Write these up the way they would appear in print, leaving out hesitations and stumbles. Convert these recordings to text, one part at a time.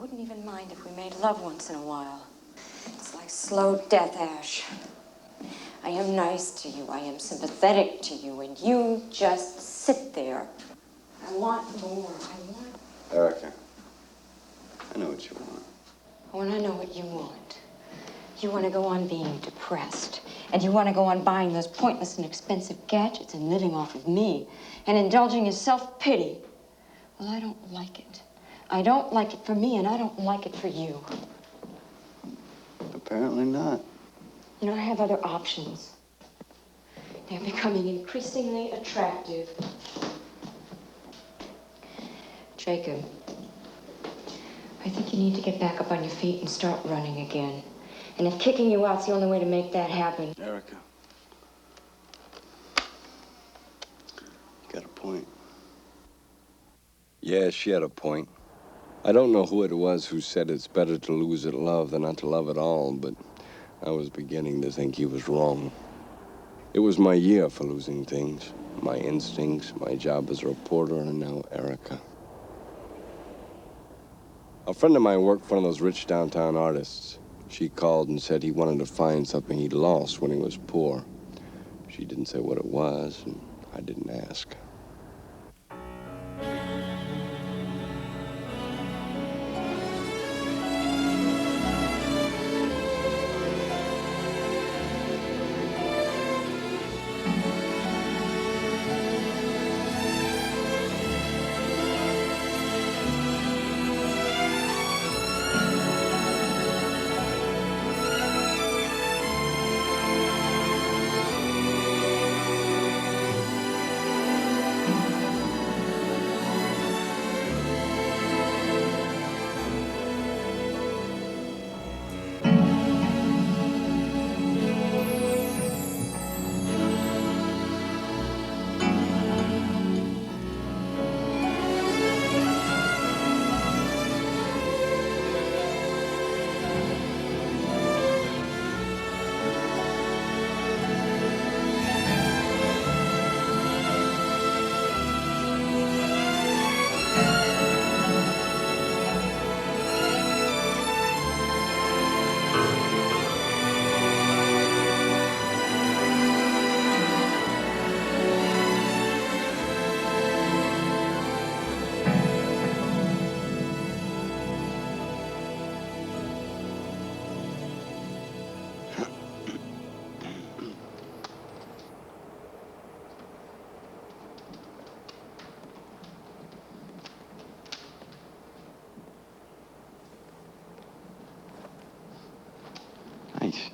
wouldn't even mind if we made love once in a while. It's like slow death, Ash. I am nice to you, I am sympathetic to you, and you just sit there. I want more, Erica, I know what you want. When I know what you want. You want to go on being depressed. And you want to go on buying those pointless and expensive gadgets and living off of me and indulging in self-pity. Well, I don't like it. I don't like it for me, and I don't like it for you. Apparently not. You know, I have other options. They're becoming increasingly attractive. Jacob, I think you need to get back up on your feet and start running again. And if kicking you out's the only way to make that happen. Erica, you got a point. Yeah, she had a point. I don't know who it was who said it's better to lose at love than not to love at all, but I was beginning to think he was wrong. It was my year for losing things. My instincts, my job as a reporter, and now Erica. A friend of mine worked for one of those rich downtown artists. She called and said he wanted to find something he'd lost when he was poor. She didn't say what it was, and I didn't ask. Nice.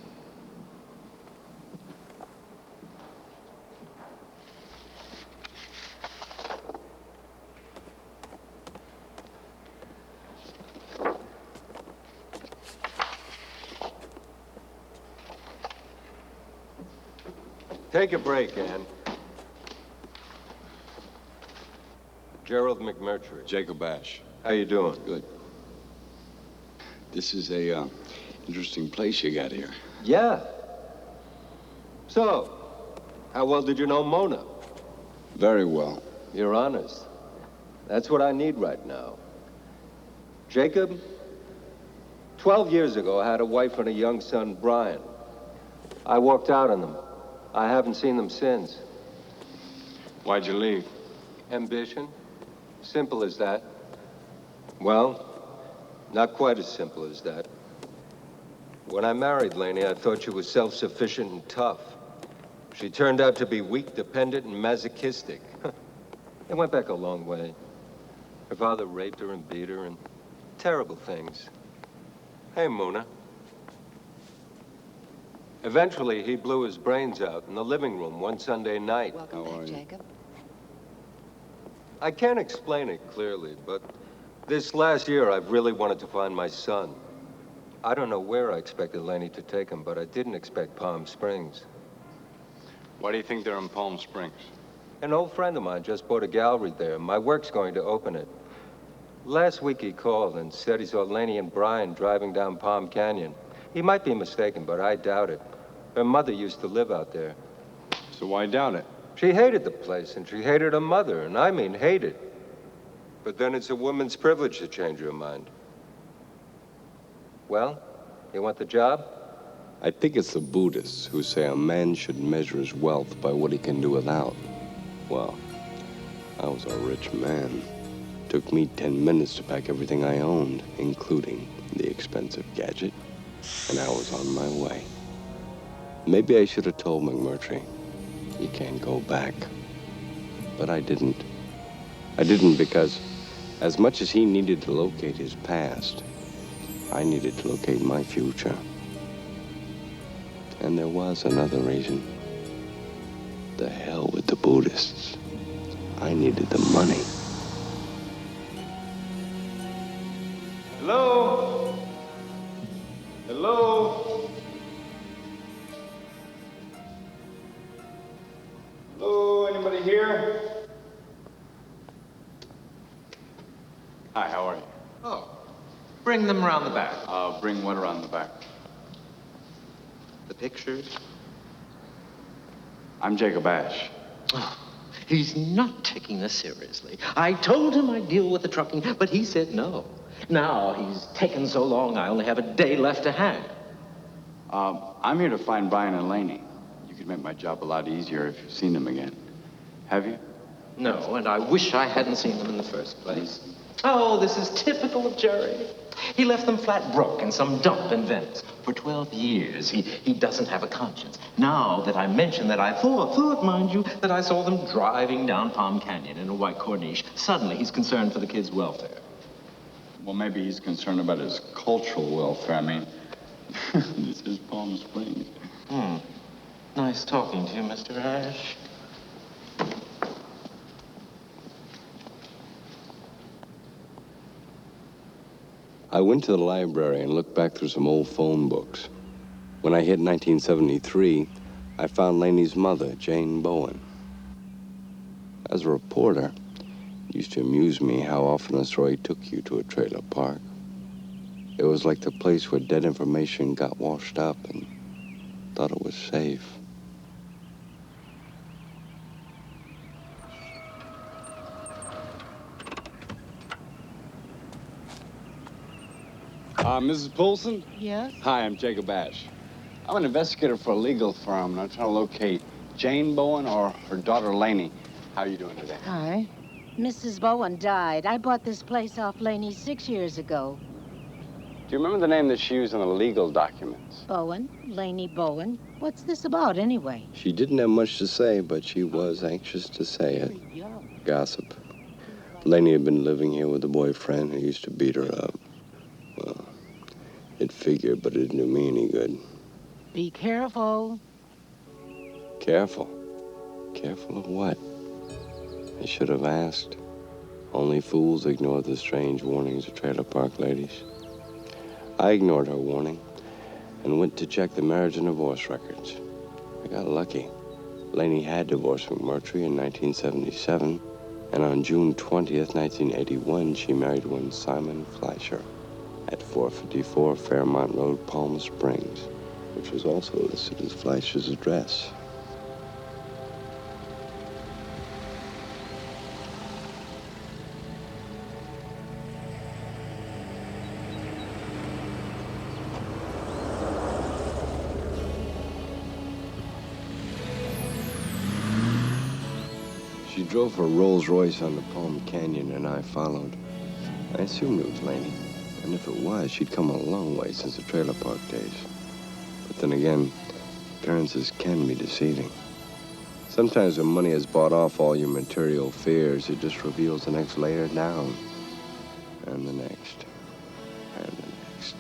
Take a break, Ann. Gerald McMurtry. Jacob Ash. How you doing? Good. This is a interesting place you got here. Yeah. So, how well did you know Mona? Very well. You're honest. That's what I need right now. Jacob, 12 years ago, I had a wife and a young son, Brian. I walked out on them. I haven't seen them since. Why'd you leave? Ambition? Simple as that. Well, not quite as simple as that. When I married Laney, I thought she was self-sufficient and tough. She turned out to be weak, dependent, and masochistic. It went back a long way. Her father raped her and beat her and terrible things. Hey, Mona. Eventually, he blew his brains out in the living room one Sunday night. Welcome back, Jacob. I can't explain it clearly, but this last year, I've really wanted to find my son. I don't know where I expected Laney to take him, but I didn't expect Palm Springs. Why do you think they're in Palm Springs? An old friend of mine just bought a gallery there. My work's going to open it. Last week he called and said he saw Laney and Brian driving down Palm Canyon. He might be mistaken, but I doubt it. Her mother used to live out there. So why doubt it? She hated the place, and she hated her mother, and I mean hated. But then it's a woman's privilege to change her mind. Well, you want the job? I think it's the Buddhists who say a man should measure his wealth by what he can do without. Well, I was a rich man. Took me 10 minutes to pack everything I owned, including the expensive gadget, and I was on my way. Maybe I should have told McMurtry, you can't go back. But I didn't. I didn't because as much as he needed to locate his past, I needed to locate my future. And there was another reason. The hell with the Buddhists. I needed the money. Hello? Hello? Hello, anybody here? Hi, how are you? Oh, bring them around the back. Bring what around the back? The pictures? I'm Jacob Ash. He's not taking this seriously. I told him I'd deal with the trucking, but he said no. Now he's taken so long, I only have a day left to hang. I'm here to find Brian and Laney. You could make my job a lot easier if you've seen them again. Have you? No, and I wish I hadn't seen them in the first place. Oh, this is typical of Jerry. He left them flat broke in some dump in Venice. For 12 years, he doesn't have a conscience. Now that I mentioned that I thought, mind you, that I saw them driving down Palm Canyon in a white Corniche, suddenly he's concerned for the kids' welfare. Well, maybe he's concerned about his cultural welfare. I mean, this is Palm Springs. Nice talking to you, Mr. Ash. I went to the library and looked back through some old phone books. When I hit 1973, I found Laney's mother, Jane Bowen. As a reporter, it used to amuse me how often a story took you to a trailer park. It was like the place where dead information got washed up and thought it was safe. Mrs. Poulsen? Yes? Hi, I'm Jacob Ash. I'm an investigator for a legal firm, and I'm trying to locate Jane Bowen or her daughter Laney. How are you doing today? Hi. Mrs. Bowen died. I bought this place off Laney 6 years ago. Do you remember the name that she used in the legal documents? Bowen? Laney Bowen? What's this about, anyway? She didn't have much to say, but she was anxious to say it. Gossip. Laney had been living here with a boyfriend who used to beat her up. Well, it figured, but it didn't do me any good. Be careful. Careful? Careful of what? I should have asked. Only fools ignore the strange warnings of trailer park ladies. I ignored her warning and went to check the marriage and divorce records. I got lucky. Laney had divorced McMurtry in 1977, and on June 20th, 1981, she married one Simon Fleischer at 454 Fairmont Road, Palm Springs, which was also listed as Fleischer's address. She drove her Rolls Royce onto Palm Canyon, and I followed. I assumed it was Laney, and if it was, she'd come a long way since the trailer park days. But then again, appearances can be deceiving. Sometimes when money has bought off all your material fears, it just reveals the next layer down, and the next, and the next.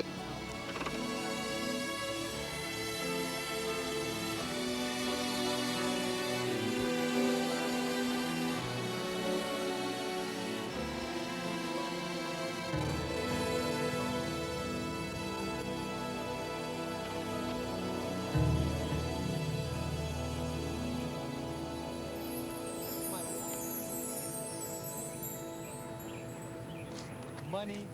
Money.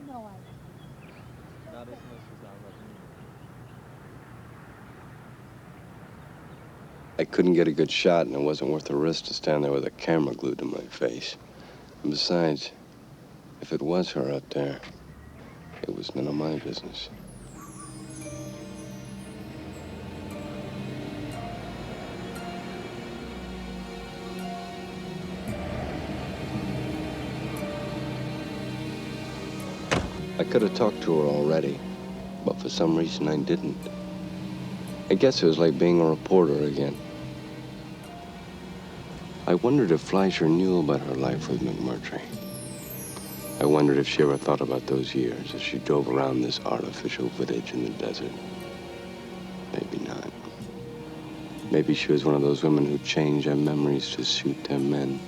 Not as much as I love you. I couldn't get a good shot, and it wasn't worth the risk to stand there with a camera glued to my face. And besides, if it was her out there, it was none of my business. I could have talked to her already, but for some reason I didn't. I guess it was like being a reporter again. I wondered if Fleischer knew about her life with McMurtry. I wondered if she ever thought about those years as she drove around this artificial village in the desert. Maybe not. Maybe she was one of those women who change their memories to suit their men.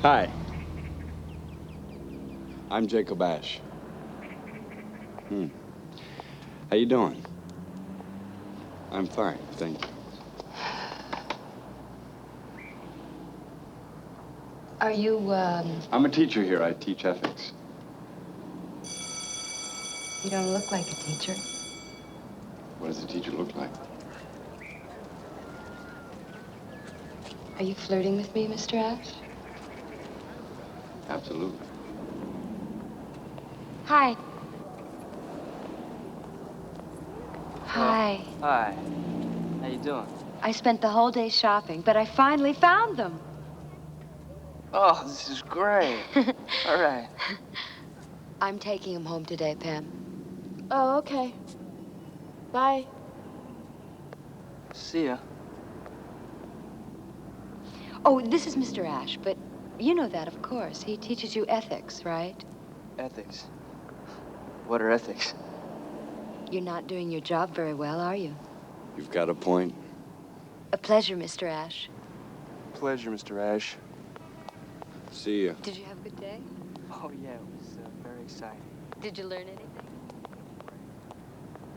Hi. I'm Jacob Ash. How you doing? I'm fine, thank you. Are you, I'm a teacher here. I teach ethics. You don't look like a teacher. What does a teacher look like? Are you flirting with me, Mr. Ash? Absolutely. Hi. Hi. Hi. How you doing? I spent the whole day shopping, but I finally found them. Oh, this is great. All right. I'm taking them home today, Pam. Oh, okay. Bye. See ya. Oh, this is Mr. Ash, but you know that, of course. He teaches you ethics, right? Ethics. What are ethics? You're not doing your job very well, are you? You've got a point. A pleasure, Mr. Ash. Pleasure, Mr. Ash. See ya. Did you have a good day? Oh, yeah, it was very exciting. Did you learn anything?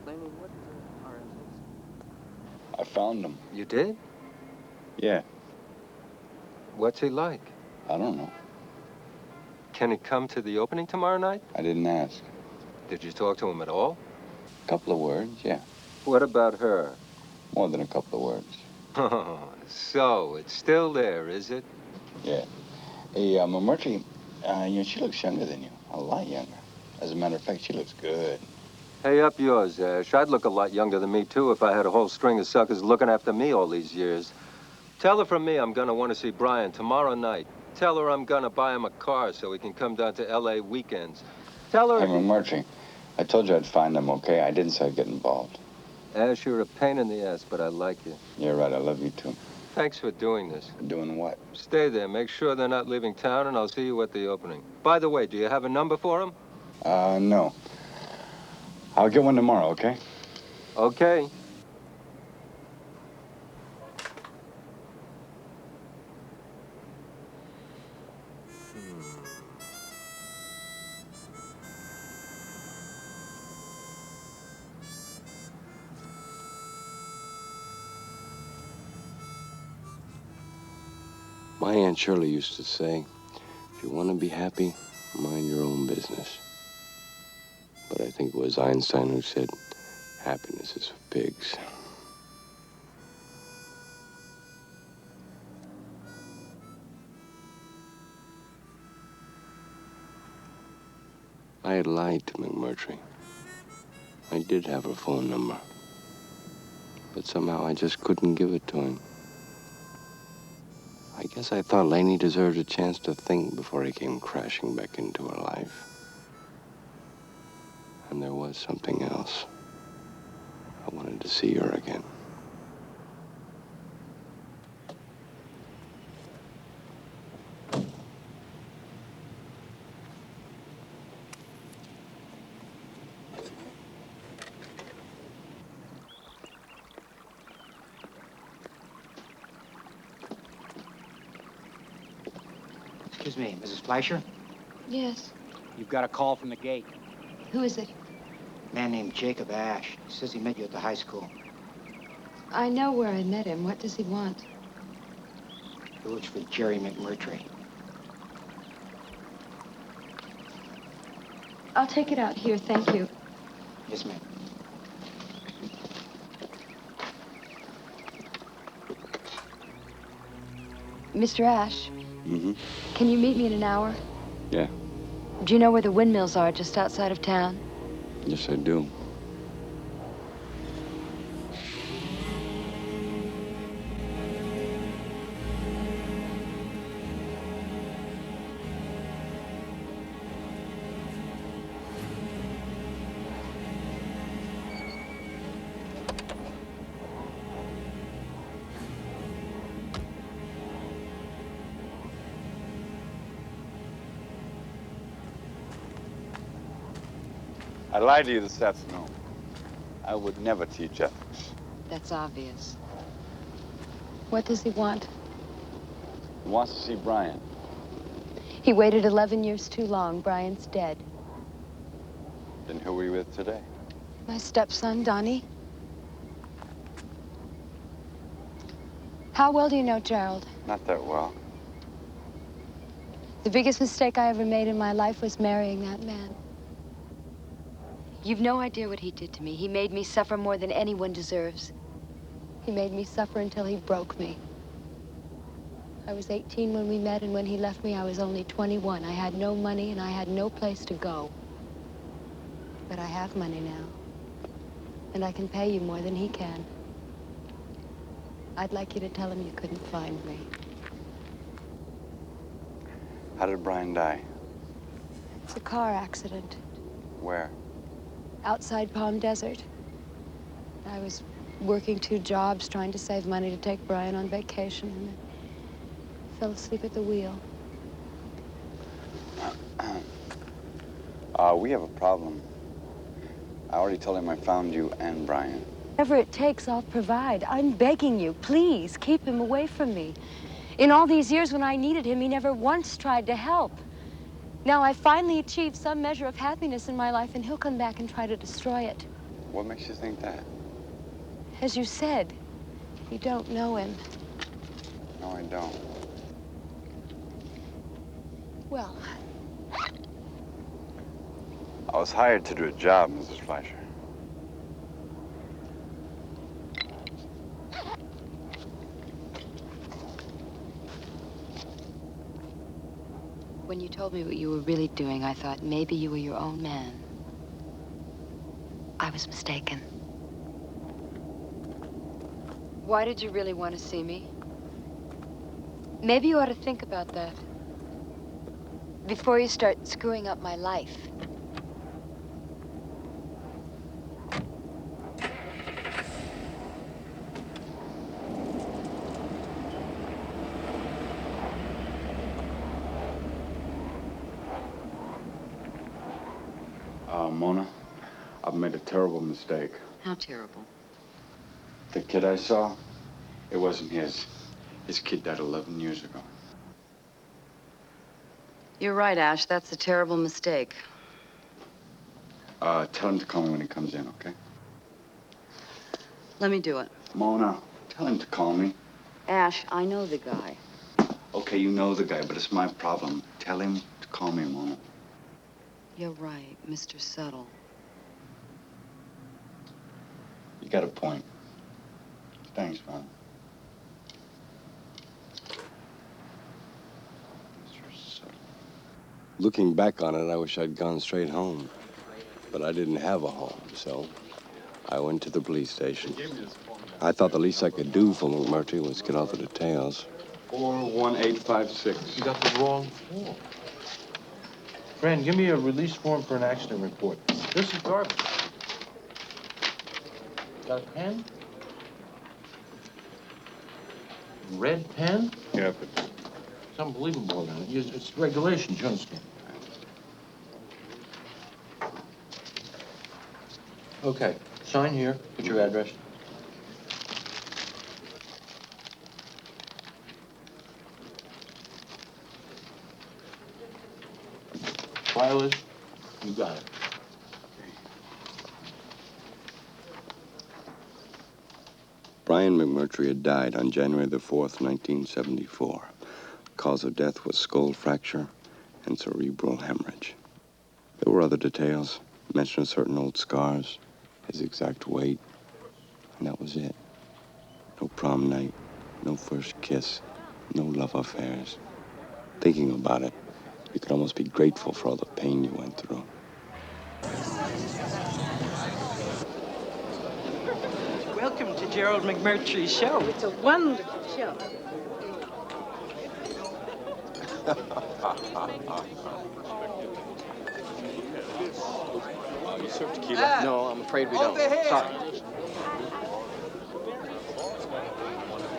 Laney, what are ethics? I found him. You did? Yeah, What's he like? I don't know. Can he come to the opening tomorrow night? I didn't ask. Did you talk to him at all? A couple of words, yeah. What about her? More than a couple of words. Oh, so it's still there, is it? Yeah. Hey, McMurtry, she looks younger than you. A lot younger. As a matter of fact, she looks good. Hey, up yours, Ash. I'd look a lot younger than me, too, if I had a whole string of suckers looking after me all these years. Tell her from me I'm gonna want to see Brian tomorrow night. Tell her I'm gonna buy him a car so he can come down to L.A. weekends. Tell her... Hey, McMurtry, I told you I'd find him, okay? I didn't say I'd get involved. Ash, you're a pain in the ass, but I like you. You're right, I love you too. Thanks for doing this. Doing what? Stay there. Make sure they're not leaving town, and I'll see you at the opening. By the way, do you have a number for him? No. I'll get one tomorrow, okay? Okay. My Aunt Shirley used to say, if you want to be happy, mind your own business. But I think it was Einstein who said, happiness is for pigs. I had lied to McMurtry. I did have her phone number. But somehow I just couldn't give it to him. I guess I thought Laney deserved a chance to think before he came crashing back into her life. And there was something else. I wanted to see her again. Excuse me, Mrs. Fleischer? Yes. You've got a call from the gate. Who is it? A man named Jacob Ash. He says he met you at the high school. I know where I met him. What does he want? He works for Jerry McMurtry. I'll take it out here, thank you. Yes, ma'am. Mr. Ash, Mm-hmm. can you meet me in an hour? Yeah. Do you know where the windmills are just outside of town? Yes, I do. I lied to you this afternoon. I would never teach ethics. That's obvious. What does he want? He wants to see Brian. He waited 11 years too long. Brian's dead. Then who are you with today? My stepson, Donnie. How well do you know Gerald? Not that well. The biggest mistake I ever made in my life was marrying that man. You've no idea what he did to me. He made me suffer more than anyone deserves. He made me suffer until he broke me. I was 18 when we met, and when he left me, I was only 21. I had no money, and I had no place to go. But I have money now, and I can pay you more than he can. I'd like you to tell him you couldn't find me. How did Brian die? It's a car accident. Where? Outside Palm Desert. I was working 2 jobs, trying to save money to take Brian on vacation, and I fell asleep at the wheel. We have a problem. I already told him I found you and Brian. Whatever it takes, I'll provide. I'm begging you, please, keep him away from me. In all these years when I needed him, he never once tried to help. Now I finally achieved some measure of happiness in my life, and he'll come back and try to destroy it. What makes you think that? As you said, you don't know him. No, I don't. Well, I was hired to do a job, Mrs. Fleischer. when you told me what you were really doing, I thought maybe you were your own man. I was mistaken. Why did you really want to see me? Maybe you ought to think about that before you start screwing up my life. Mona, I've made a terrible mistake. How terrible? The kid I saw, it wasn't his. His kid died 11 years ago. You're right, Ash. That's a terrible mistake. Tell him to call me when he comes in, okay? Let me do it. Mona, tell him to call me. Ash, I know the guy. Okay, you know the guy, but it's my problem. Tell him to call me, Mona. You're right, Mr. Subtle. You got a point. Thanks, Mona. Looking back on it, I wish I'd gone straight home. But I didn't have a home, so I went to the police station. I thought the least I could do for McMurtry was get all the details. 41856. You got the wrong form. Fran, give me a release form for an accident report. This is garbage. Got a pen? Red pen? Yeah, but It's unbelievable, man. It's regulations, you understand? Okay, sign here. Put your address. File it. You got it. Brian McMurtry had died on January the 4th, 1974. Cause of death was skull fracture and cerebral hemorrhage. There were other details, mention of certain old scars, his exact weight, and that was it. No prom night, no first kiss, No love affairs. Thinking about it, you could almost be grateful for all the pain you went through. Welcome to Gerald McMurtry's show. It's a wonderful show. You serve tequila? No, I'm afraid we don't. Sorry.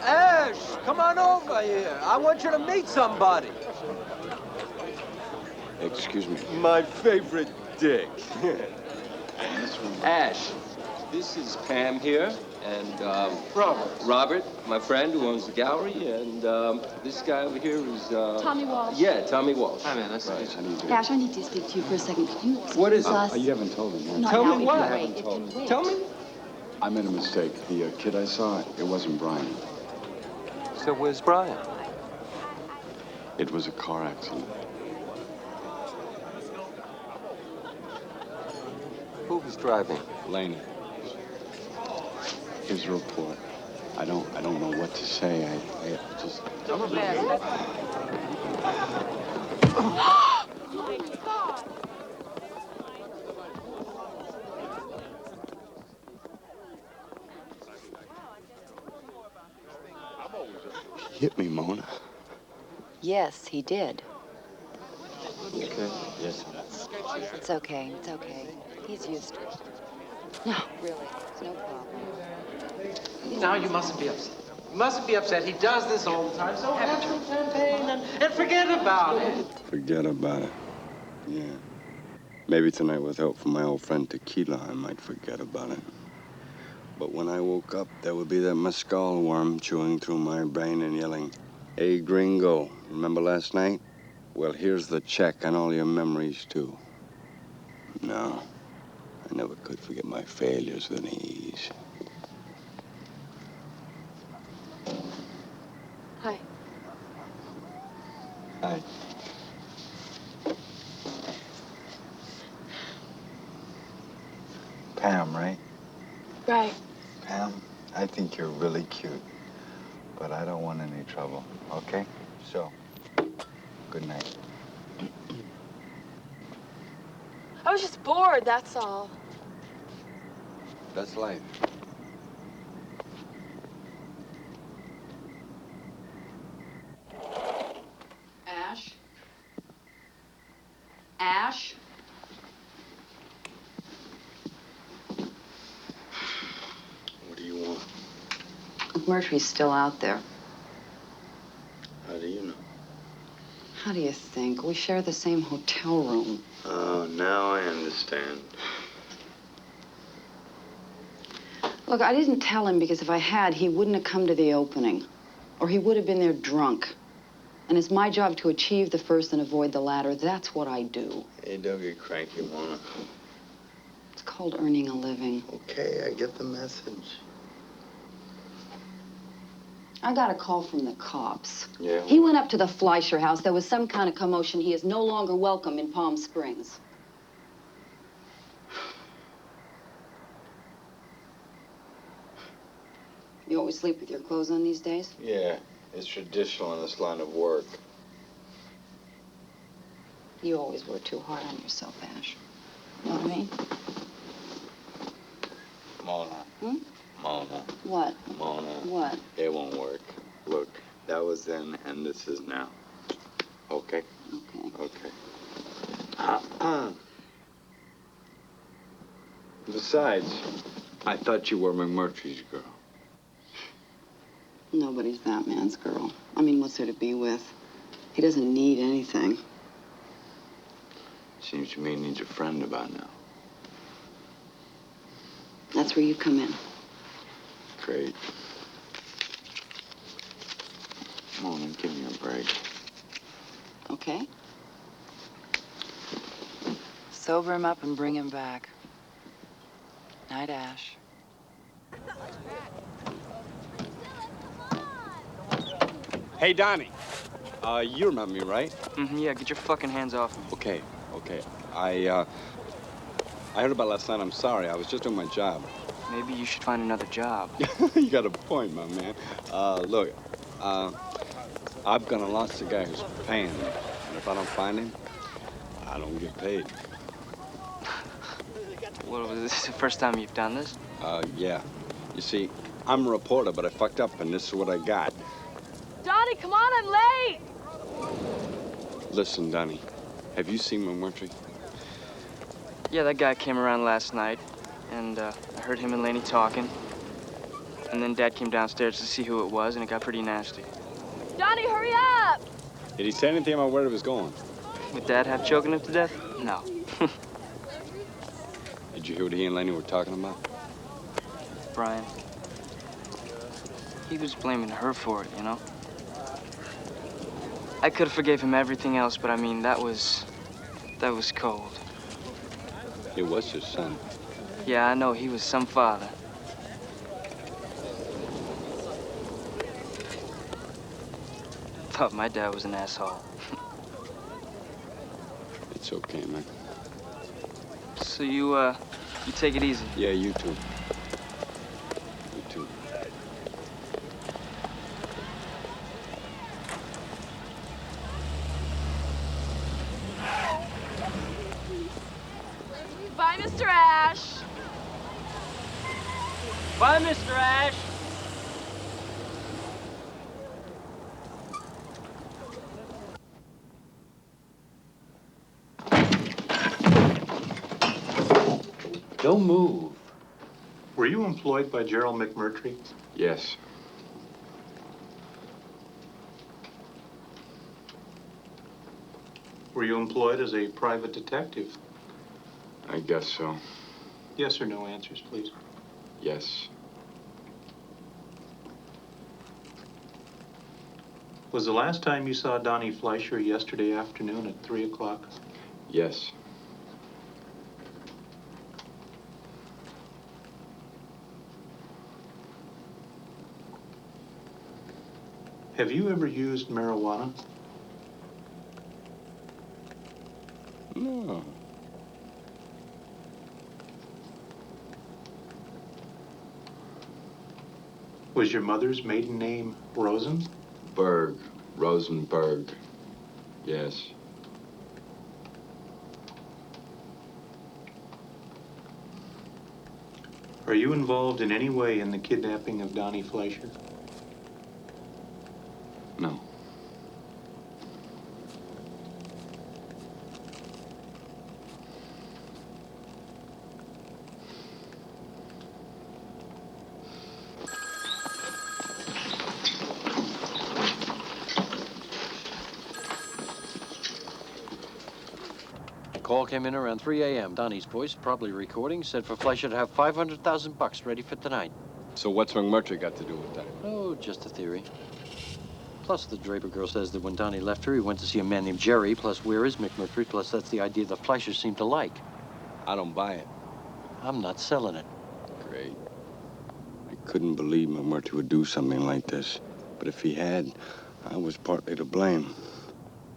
Ash, come on over here. I want you to meet somebody. Excuse me. My favorite dick. Ash, this is Pam here, and Robert, my friend who owns the gallery, and this guy over here is Tommy Walsh. Yeah, Tommy Walsh. Hi, man. Nice to meet you. Ash, I need to speak to you for a second. Could you What is it? us? You haven't told him, Not Tell now, me it what? can I wait. haven't It told can wait. Tell me. I made a mistake. The kid I saw, it wasn't Brian. So where's Brian? It was a car accident. Who was driving? Laney. Here's a report. I don't know what to say. I just... He hit me, Mona. Yes, he did. Okay. Yes. It's okay. It's okay. He's used to it. No, really. It's no problem. Now, you mustn't be upset. You mustn't be upset. He does this all the time. So have some champagne and forget about it. Forget about it. Yeah. Maybe tonight, with help from my old friend Tequila, I might forget about it. But when I woke up, there would be that mescal worm chewing through my brain and yelling, "Hey, gringo, remember last night? Well, here's the check on all your memories, too." No, I never could forget my failures with any ease. Hi. Hi. Pam, right? Right. Pam, I think you're really cute, but I don't want any trouble, okay? So, good night. I was just bored, that's all. That's life. Ash? Ash? What do you want? McMurtry's still out there. How do you know? How do you think? We share the same hotel room. Oh, now I understand. Look, I didn't tell him because if I had, he wouldn't have come to the opening. Or he would have been there drunk. And it's my job to achieve the first and avoid the latter. That's what I do. Hey, don't get cranky, Mona. It's called earning a living. Okay, I get the message. I got a call from the cops. Yeah? He went up to the Fleischer house. There was some kind of commotion. He is no longer welcome in Palm Springs. You always sleep with your clothes on these days? Yeah, it's traditional in this line of work. You always were too hard on yourself, Ash. You know what I mean? Mona. Hmm? Mona. What? Mona. What? It won't work. Look, that was then and this is now. Okay? Okay. Okay. Besides, I thought you were McMurtry's girl. Nobody's that man's girl. I mean, what's there to be with? He doesn't need anything. Seems to me he needs a friend about now. That's where you come in. Great. Mona, give me a break. Okay? Sober him up and bring him back. Night, Ash. Hey, Donnie. You remember me, right? Mm-hmm, yeah, get your fucking hands off me. Okay. I heard about last night. I'm sorry. I was just doing my job. Maybe you should find another job. You got a point, my man. Look, I've gonna lost the guy who's paying me. And if I don't find him, I don't get paid. Well, is this the first time you've done this? Yeah. You see, I'm a reporter, but I fucked up, and this is what I got. Donnie, come on, I'm late! Listen, Donnie, have you seen McMurtry? Yeah, that guy came around last night, and I heard him and Laney talking. And then Dad came downstairs to see who it was, and it got pretty nasty. Donnie, hurry up! Did he say anything about where he was going? Would Dad have choking him to death? No. Did you hear what he and Laney were talking about? Brian, he was blaming her for it, you know? I could have forgave him everything else, but I mean, that was cold. It was his son. Yeah, I know, he was some father. Thought my dad was an asshole. It's okay, man. So you take it easy. Yeah, you too. You too. Bye, Mr. Ash. Bye, Mr. Ash. Don't move. Were you employed by Gerald McMurtry? Yes. Were you employed as a private detective? I guess so. Yes or no answers, please. Yes. Was the last time you saw Donnie Fleischer yesterday afternoon at 3 o'clock? Yes. Have you ever used marijuana? No. Was your mother's maiden name Rosen? Berg. Rosenberg. Yes. Are you involved in any way in the kidnapping of Donnie Fleischer? No. Call came in around 3 a.m. Donnie's voice, probably recording, said for Fleischer to have 500,000 bucks ready for tonight. So what's McMurtry got to do with that? Oh, just a theory. Plus, the Draper girl says that when Donnie left her, he went to see a man named Jerry. Plus, where is McMurtry? Plus, that's the idea the Fleischers seem to like. I don't buy it. I'm not selling it. Great. I couldn't believe McMurtry would do something like this. But if he had, I was partly to blame.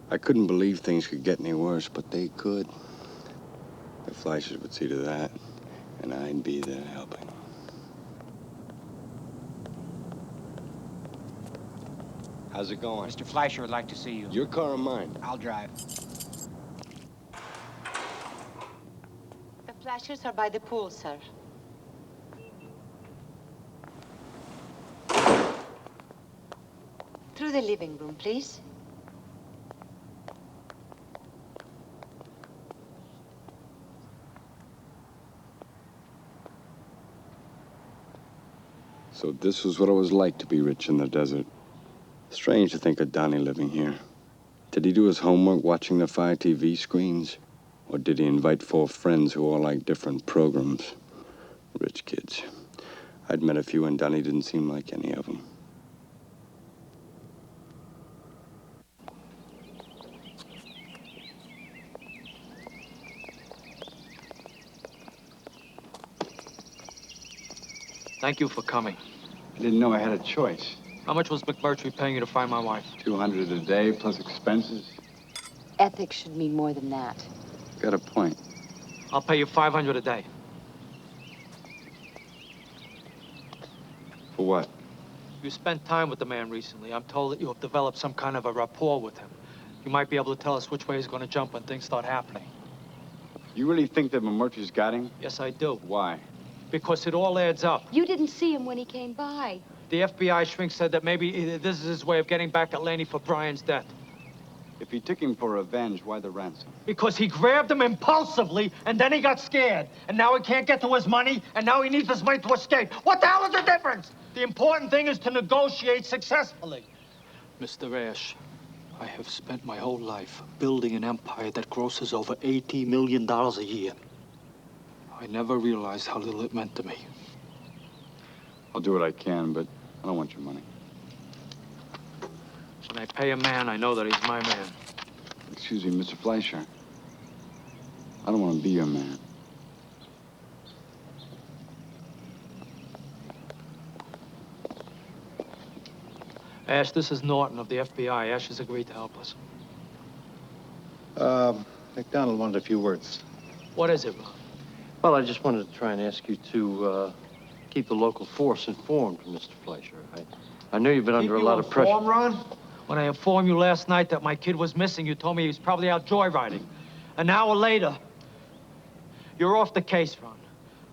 I couldn't believe things could get any worse, but they could. The Fleischers would see to that, and I'd be there helping. How's it going? Mr. Fleischer would like to see you. Your car or mine? I'll drive. The Fleischers are by the pool, sir. Through the living room, please. So this was what it was like to be rich in the desert. Strange to think of Donnie living here. Did he do his homework watching the 5 TV screens? Or did he invite 4 friends who all liked different programs? Rich kids. I'd met a few and Donnie didn't seem like any of them. Thank you for coming. I didn't know I had a choice. How much was McMurtry paying you to find my wife? $200 a day plus expenses. Ethics should mean more than that. Got a point. I'll pay you $500 a day. For what? You spent time with the man recently. I'm told that you have developed some kind of a rapport with him. You might be able to tell us which way he's going to jump when things start happening. You really think that McMurtry's got him? Yes, I do. Why? Because it all adds up. You didn't see him when he came by. The FBI shrink said that maybe this is his way of getting back at Laney for Brian's death. If he took him for revenge, why the ransom? Because he grabbed him impulsively, and then he got scared. And now he can't get to his money, and now he needs his money to escape. What the hell is the difference? The important thing is to negotiate successfully. Mr. Ash, I have spent my whole life building an empire that grosses over $80 million a year. I never realized how little it meant to me. I'll do what I can, but I don't want your money. When I pay a man, I know that he's my man. Excuse me, Mr. Fleischer. I don't want to be your man. Ash, this is Norton of the FBI. Ash has agreed to help us. McDonald wanted a few words. What is it, Ron? Well, I just wanted to try and ask you to keep the local force informed, Mr. Fleischer. I know you've been under a lot of pressure. Ron? When I informed you last night that my kid was missing, you told me he was probably out joyriding. An hour later, you're off the case, Ron.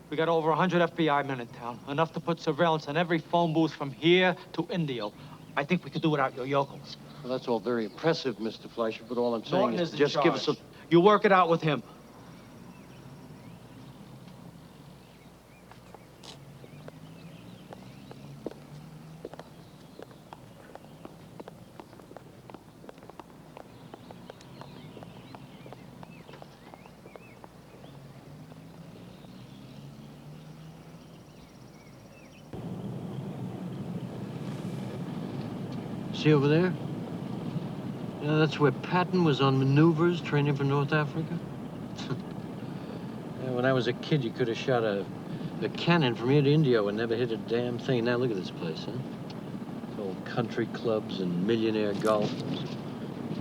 We got over 100 FBI men in town, enough to put surveillance on every phone booth from here to Indio. I think we could do without your yokels. Well, that's all very impressive, Mr. Fleischer, but all I'm saying Norton is in just give us a... charge. You work it out with him. See over there? Yeah, that's where Patton was on maneuvers, training for North Africa. Yeah, when I was a kid, you could have shot a cannon from here to India and never hit a damn thing. Now look at this place, huh? It's all country clubs and millionaire golfers.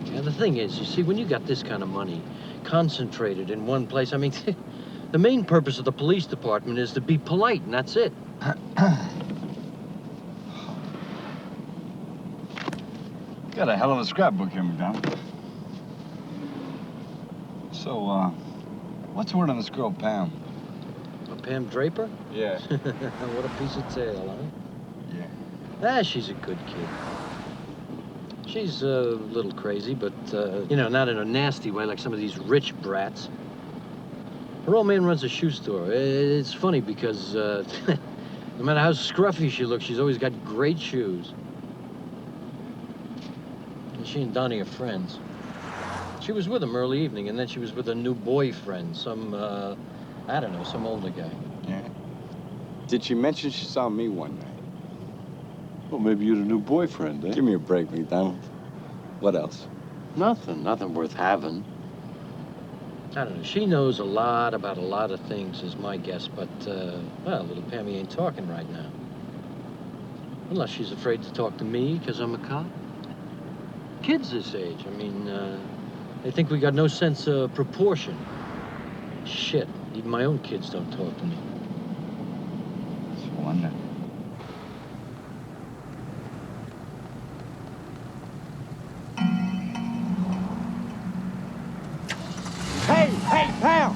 Yeah, the thing is, you see, when you got this kind of money concentrated in one place, I mean, the main purpose of the police department is to be polite, and that's it. Got a hell of a scrapbook here, McDonald. So, what's the word on this girl, Pam? Pam Draper? Yeah. What a piece of tail, huh? Yeah. She's a good kid. She's a little crazy, but, you know, not in a nasty way like some of these rich brats. Her old man runs a shoe store. It's funny because, no matter how scruffy she looks, she's always got great shoes. And she and Donnie are friends. She was with him early evening, and then she was with a new boyfriend, some, I don't know, some older guy. Yeah. Did she mention she saw me one night? Well, maybe you're the new boyfriend, eh? Give me a break, McDonald. What else? Nothing worth having. I don't know, she knows a lot about a lot of things, is my guess, but, well, little Pammy ain't talking right now. Unless she's afraid to talk to me, because I'm a cop. Kids this age, I mean, they think we got no sense of proportion. Shit, even my own kids don't talk to me. It's a wonder. Hey, pal!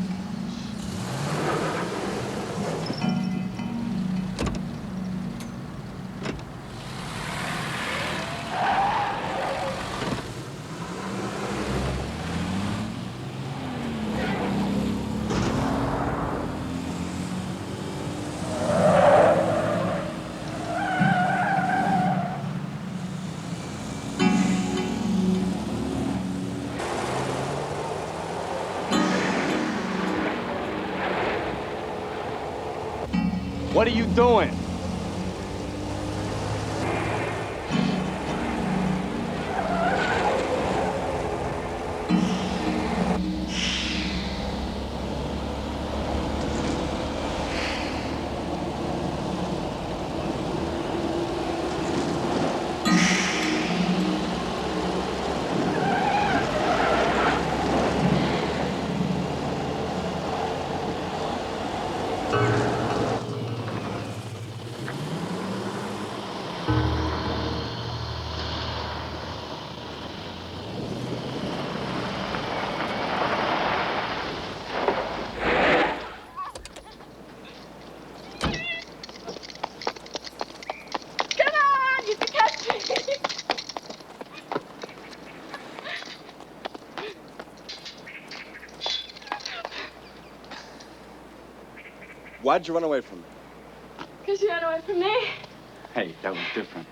What are you doing? Why'd you run away from me? Because you ran away from me? Hey, that was different.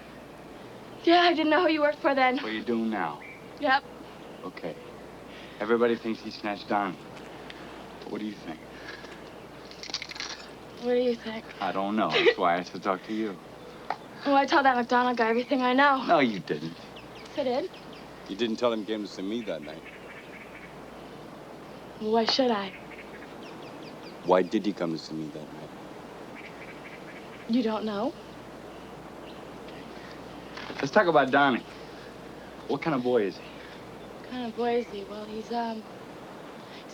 Yeah, I didn't know who you worked for then. What are you doing now? Yep. Okay. Everybody thinks he snatched Donnie. What do you think? What do you think? I don't know. That's why I asked to talk to you. Well, I told that McDonald guy everything I know. No, you didn't. Yes, I did. You didn't tell him you came to see me that night. Well, why should I? Why did he come to see me that night? You don't know? Let's talk about Donnie. What kind of boy is he? What kind of boy is he? Well, he's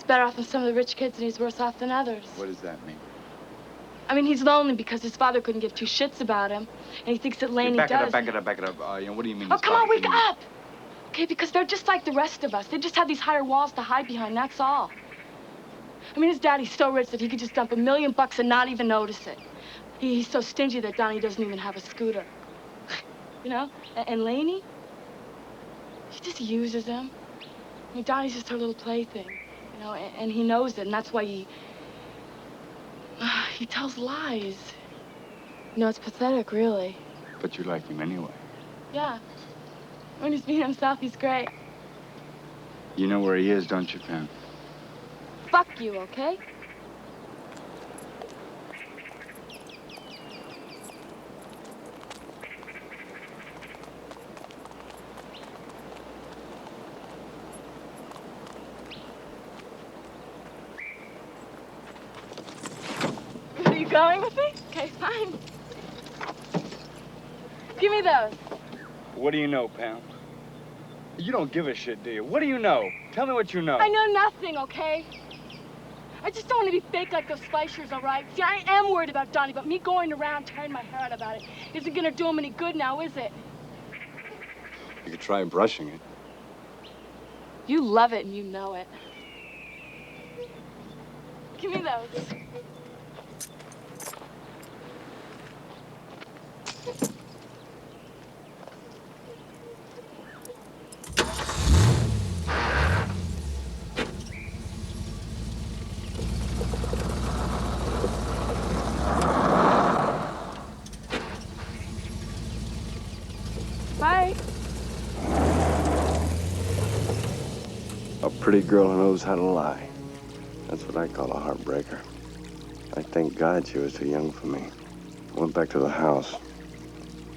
better off than some of the rich kids, and he's worse off than others. What does that mean? I mean, he's lonely because his father couldn't give two shits about him, and he thinks that Laney does. Back it up. What do you mean? Oh, come on, wake up! Okay, because they're just like the rest of us. They just have these higher walls to hide behind, that's all. I mean, his daddy's so rich that he could just dump $1 million and not even notice it. He's so stingy that Donnie doesn't even have a scooter. You know? And Laney, she just uses him. I mean, Donnie's just her little plaything, you know, and he knows it, and that's why he tells lies. You know, it's pathetic, really. But you like him anyway. Yeah. When he's being himself, he's great. You know where he is, don't you, Pam? Fuck you, okay? Are you going with me? Okay, fine. Give me those. What do you know, Pam? You don't give a shit, do you? What do you know? Tell me what you know. I know nothing, okay? I just don't want to be fake like those Fleischers, all right? See, I am worried about Donnie, but me going around tearing my hair out about it isn't gonna do him any good now, is it? You could try brushing it. You love it and you know it. Give me those. Bye. A pretty girl who knows how to lie. That's what I call a heartbreaker. I thank God she was too young for me. I went back to the house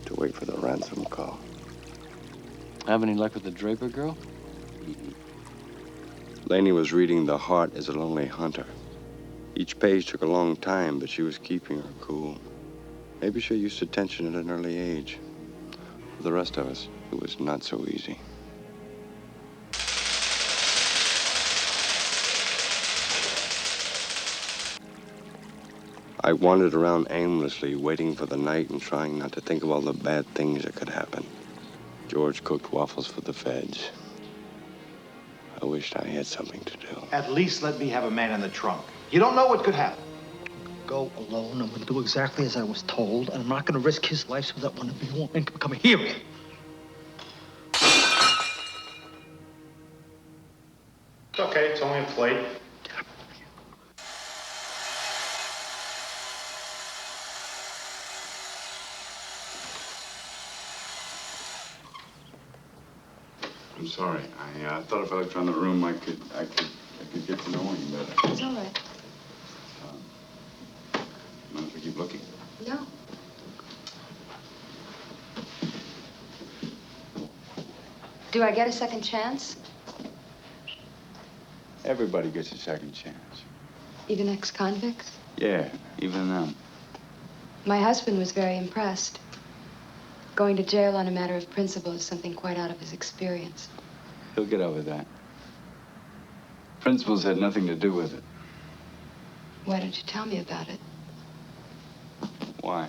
to wait for the ransom call. Have any luck with the Draper girl? Laney was reading The Heart is a Lonely Hunter. Each page took a long time, but she was keeping her cool. Maybe she used to tension at an early age. For the rest of us, it was not so easy. I wandered around aimlessly, waiting for the night and trying not to think of all the bad things that could happen. George cooked waffles for the feds. I wished I had something to do. At least let me have a man in the trunk. You don't know what could happen. Go alone. I'm going to do exactly as I was told, and I'm not going to risk his life so that one of you won't become a hero. It's okay, it's only a plate. I'm sorry. I thought if I looked around the room, I could get to know him better. It's all right. Mind if we keep looking? No. Do I get a second chance? Everybody gets a second chance. Even ex-convicts? Yeah, even them. My husband was very impressed. Going to jail on a matter of principle is something quite out of his experience. He'll get over that. Principles had nothing to do with it. Why don't you tell me about it? Why?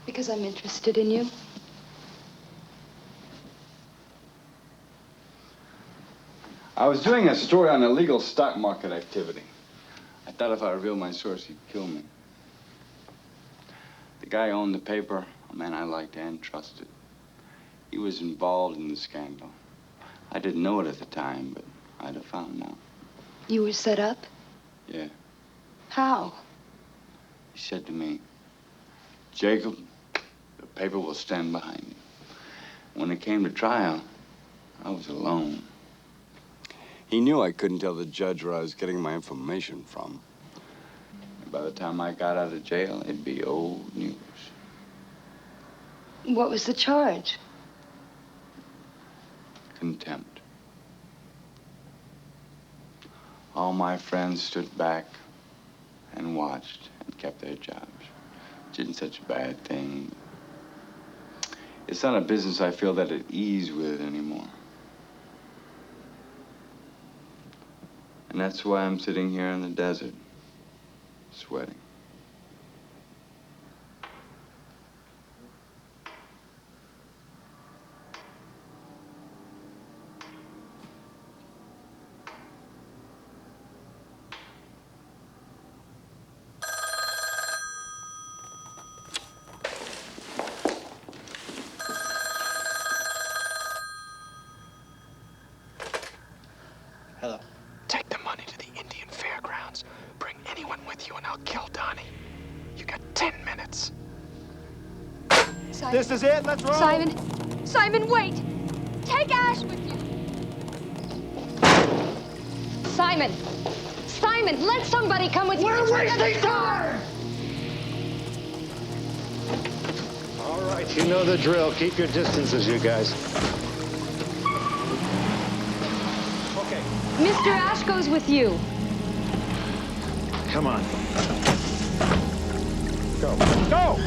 Because I'm interested in you. I was doing a story on illegal stock market activity. I thought if I revealed my source, he'd kill me. The guy who owned the paper, a man I liked and trusted. He was involved in the scandal. I didn't know it at the time, but I'd have found out. You were set up? Yeah. How? He said to me, Jacob, the paper will stand behind you. When it came to trial, I was alone. He knew I couldn't tell the judge where I was getting my information from. And by the time I got out of jail, it'd be old news. What was the charge? Contempt. All my friends stood back and watched and kept their jobs. Which isn't such a bad thing. It's not a business I feel that at ease with anymore. And that's why I'm sitting here in the desert, sweating. Hello. Take the money to the Indian fairgrounds. Bring anyone with you and I'll kill Donnie. You got 10 minutes. This is it. Let's roll. Simon! Simon, wait! Take Ash with you! Simon! Simon, let somebody come with you! We're wasting time! All right, you know the drill. Keep your distances, you guys. Okay. Mr. Ash goes with you. Come on. Go. Go!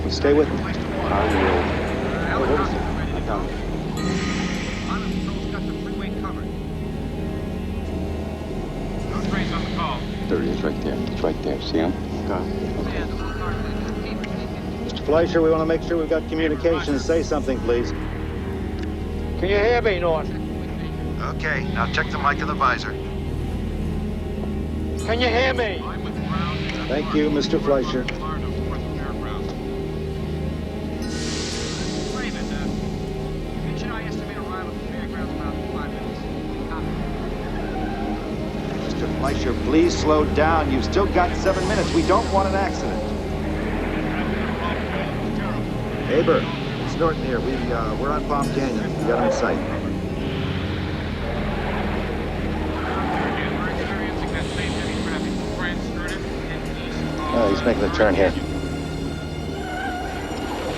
Stay with me. There he is, right there. It's right there. See him? Mr. Fleischer, we want to make sure we've got communication. Say something, please. Can you hear me, Norton? Okay, now check the mic and the visor. Can you hear me? Thank you, Mr. Fleischer. Mr. Fleischer, please slow down. You've still got 7 minutes. We don't want an accident. Aber, it's Norton here. We're on Palm Canyon. We got him in sight. Oh, he's making a turn here.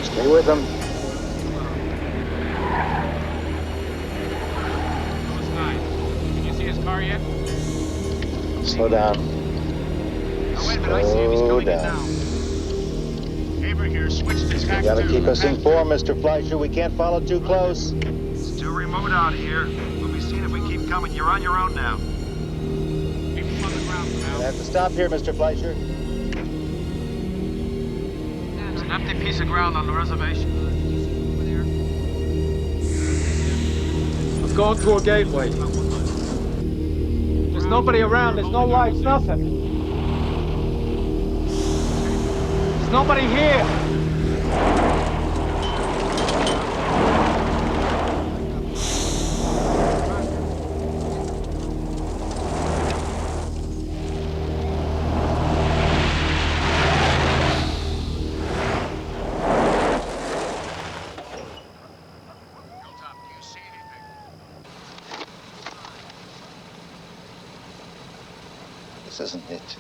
Stay with him. Can you see his car yet? Slow down. Slow down. Aber here, switch to You tack gotta 2. keep us informed, Mr. Fleischer. We can't follow too close. It's too remote out here. We'll be seen if we keep coming. You're on your own now. Keep him on the ground for now. I have to stop here, Mr. Fleischer. There's an empty piece of ground on the reservation. Let's go through a gateway. There's nobody around. There's no lights, nothing. There's nobody here. This isn't it.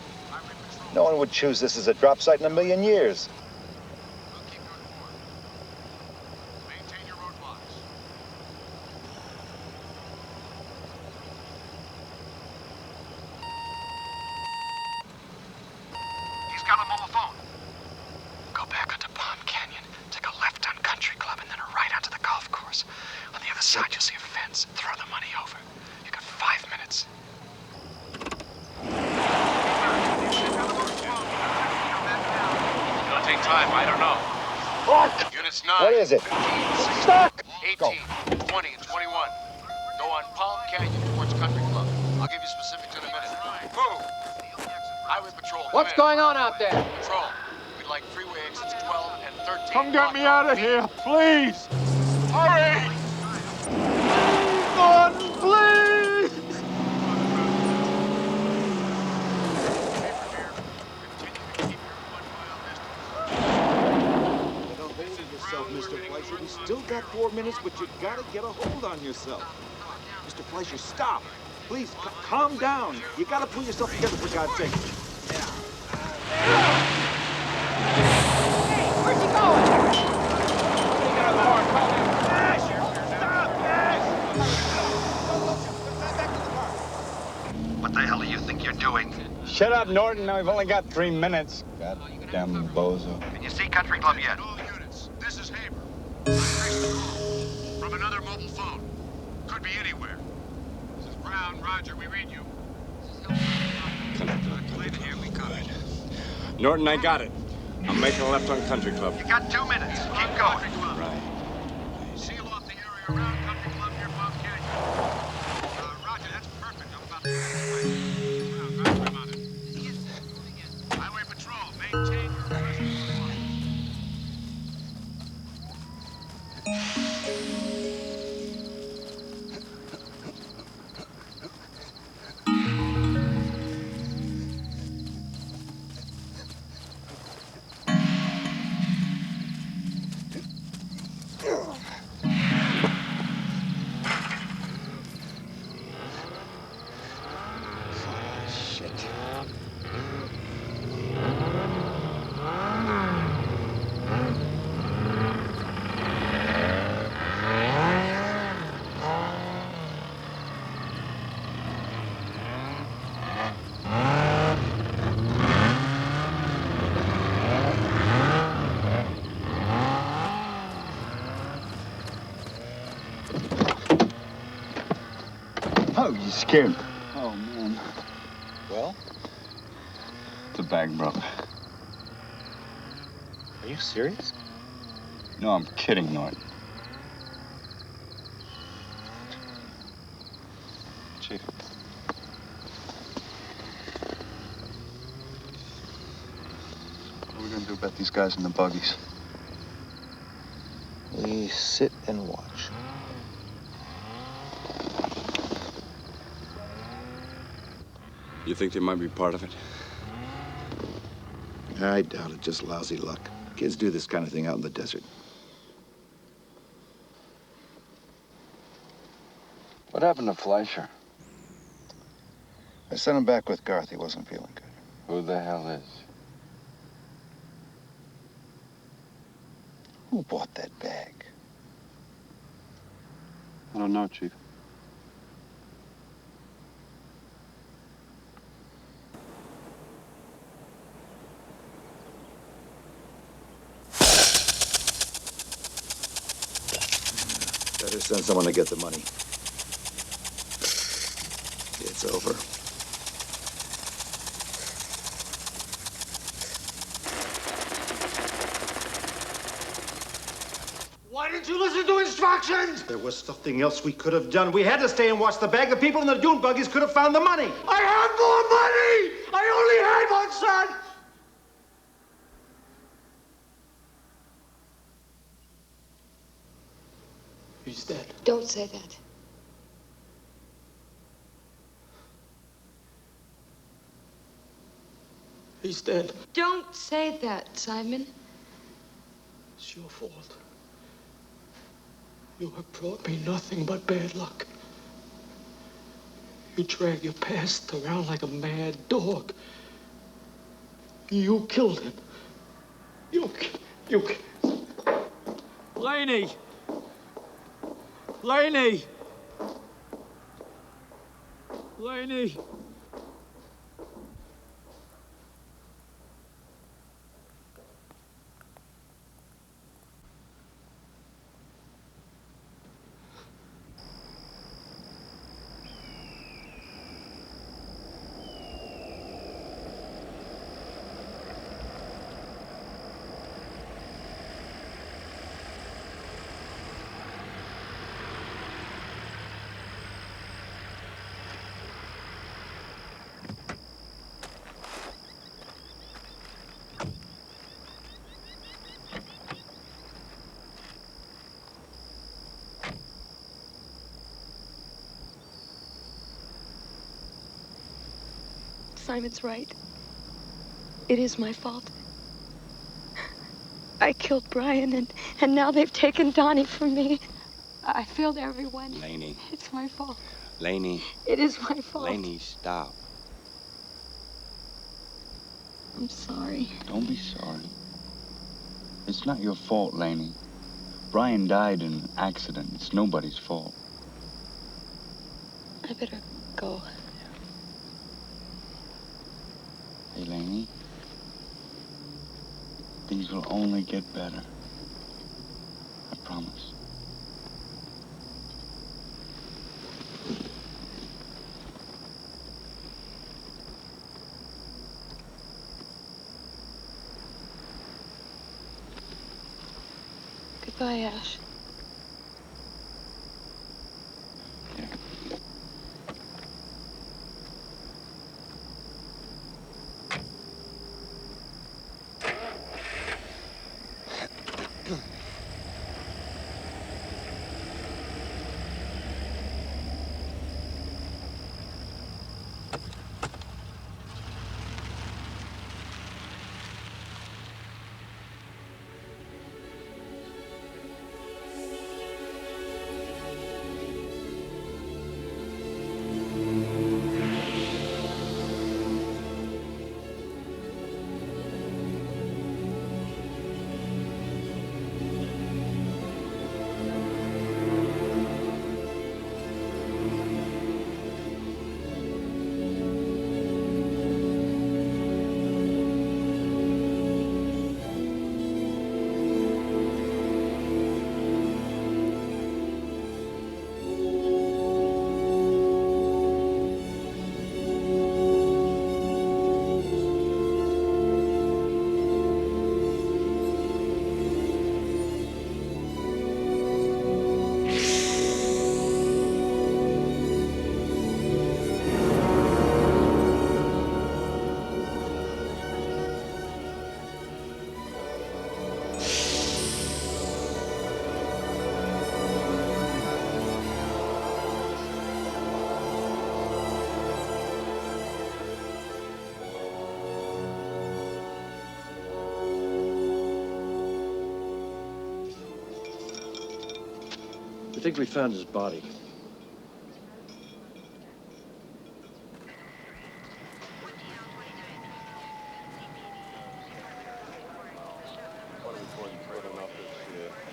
No one would choose this as a drop site in a million years. He's got him on the phone. Go back onto Palm Canyon, take a left on Country Club, and then a right onto the golf course. On the other side, you'll see a fence. Throw the money over. You got 5 minutes. It'll take time. I don't know. What? Units 9. What is it? 15, Stuck! 18, 20, and 21. Go 1, Palm Canyon towards Country Club. I'll give you specifics in a minute. Move! Highway Patrol, What's going on out there? Patrol, we'd like freeway exits 12 and 13. Come get me out of here, please! Hurry! Gordon, please! Get a hold of yourself, Mr. Fleischer. We still got 4 minutes, but you gotta get a hold on yourself. Mr. Fleischer, stop. Please, calm down. You gotta pull yourself together, for God's sake. Where's he going? What the hell do you think you're doing? Shut up, Norton. Now we've only got 3 minutes. Goddamn bozo. Can you see Country Club yet? All units, this is Haber. From another mobile phone. Could be anywhere. This is Brown. Roger, we read you. Norton, I got it. I'm making a left on Country Club. You got 2 minutes. Keep going. Right. Seal off the area around Country Club near Palm Canyon. Roger, that's perfect. I'm about to I'm on it. Highway Patrol, maintain your presence. Oh, you scared me. Oh, man. Well? The bag broke. Are you serious? No, I'm kidding, Norton. Chief. What are we gonna do about these guys in the buggies? We sit and watch. You think they might be part of it? I doubt it. Just lousy luck. Kids do this kind of thing out in the desert. What happened to Fleischer? I sent him back with Garth. He wasn't feeling good. Who the hell is? Who bought that bag? I don't know, Chief. Better send someone to get the money. It's over. Why didn't you listen to instructions? There was something else we could have done. We had to stay and watch the bag. The people in the dune buggies could have found the money. I have more money! I only had one, son! He's dead. Don't say that. He's dead. Don't say that, Simon. It's your fault. You have brought me nothing but bad luck. You drag your past around like a mad dog. You killed him. You. Laney! Laney! Laney! Simon's right. It is my fault. I killed Brian, and now they've taken Donnie from me. I failed everyone. Laney. It's my fault. Laney. It is my fault. Laney, stop. I'm sorry. Don't be sorry. It's not your fault, Laney. Brian died in an accident. It's nobody's fault. I better go. Hey, Laney. Things will only get better. I promise. Goodbye, Ash. I think we found his body.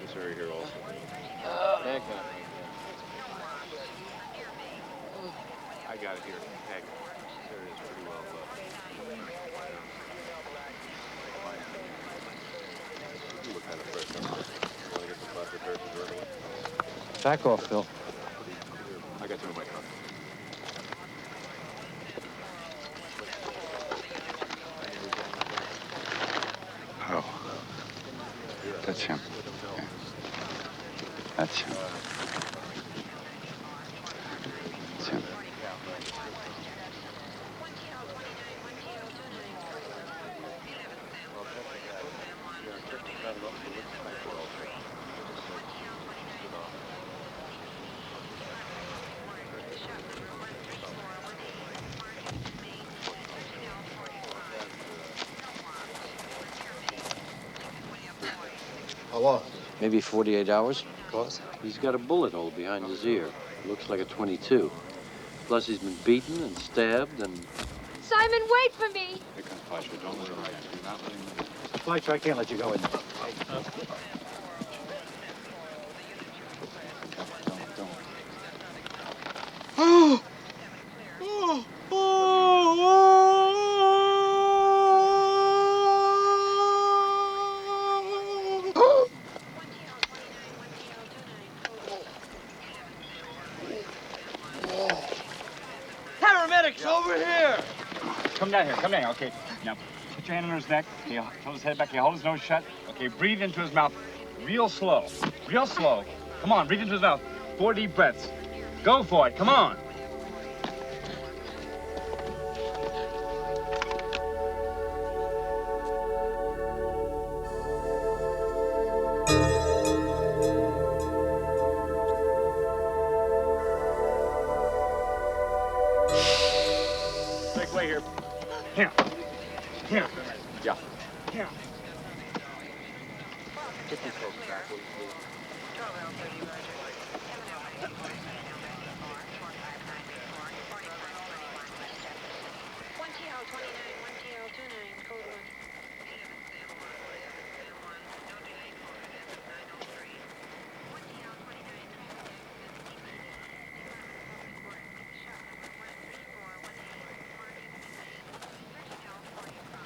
This area here also. I got it here. Tag. This area is pretty well What kind of fresh number? Want to get the spot repaired right away? Back off, Phil. I got some in my car. Oh. That's him. Yeah. That's him. That's him. How long? Maybe 48 hours. Cause? He's got a bullet hole behind his ear. Looks like a .22. Plus he's been beaten and stabbed and... Simon, wait for me! Here comes Fleischer. Don't let him in. Do not let him in. Fleischer, I can't let you go in there. Oh! Paramedics, over here! Come down here, okay. Now, put your hand on his neck. Okay, hold his head back, okay, hold his nose shut. Okay, breathe into his mouth. Real slow. Real slow. Come on, breathe into his mouth. 4 deep breaths. Go for it, come on. Make way here. Here. Here. Yeah. Here. Get these folks back, will you, please?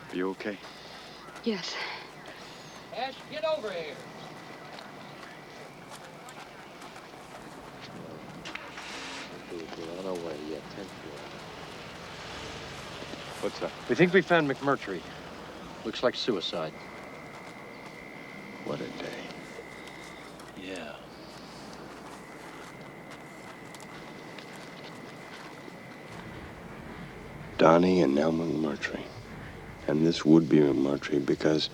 Are you okay? Yes. Ash, get over here. On our way, yeah, 10th floor. What's that? We think we found McMurtry. Looks like suicide. What a day. Yeah. Donnie and now McMurtry. And this would be McMurtry because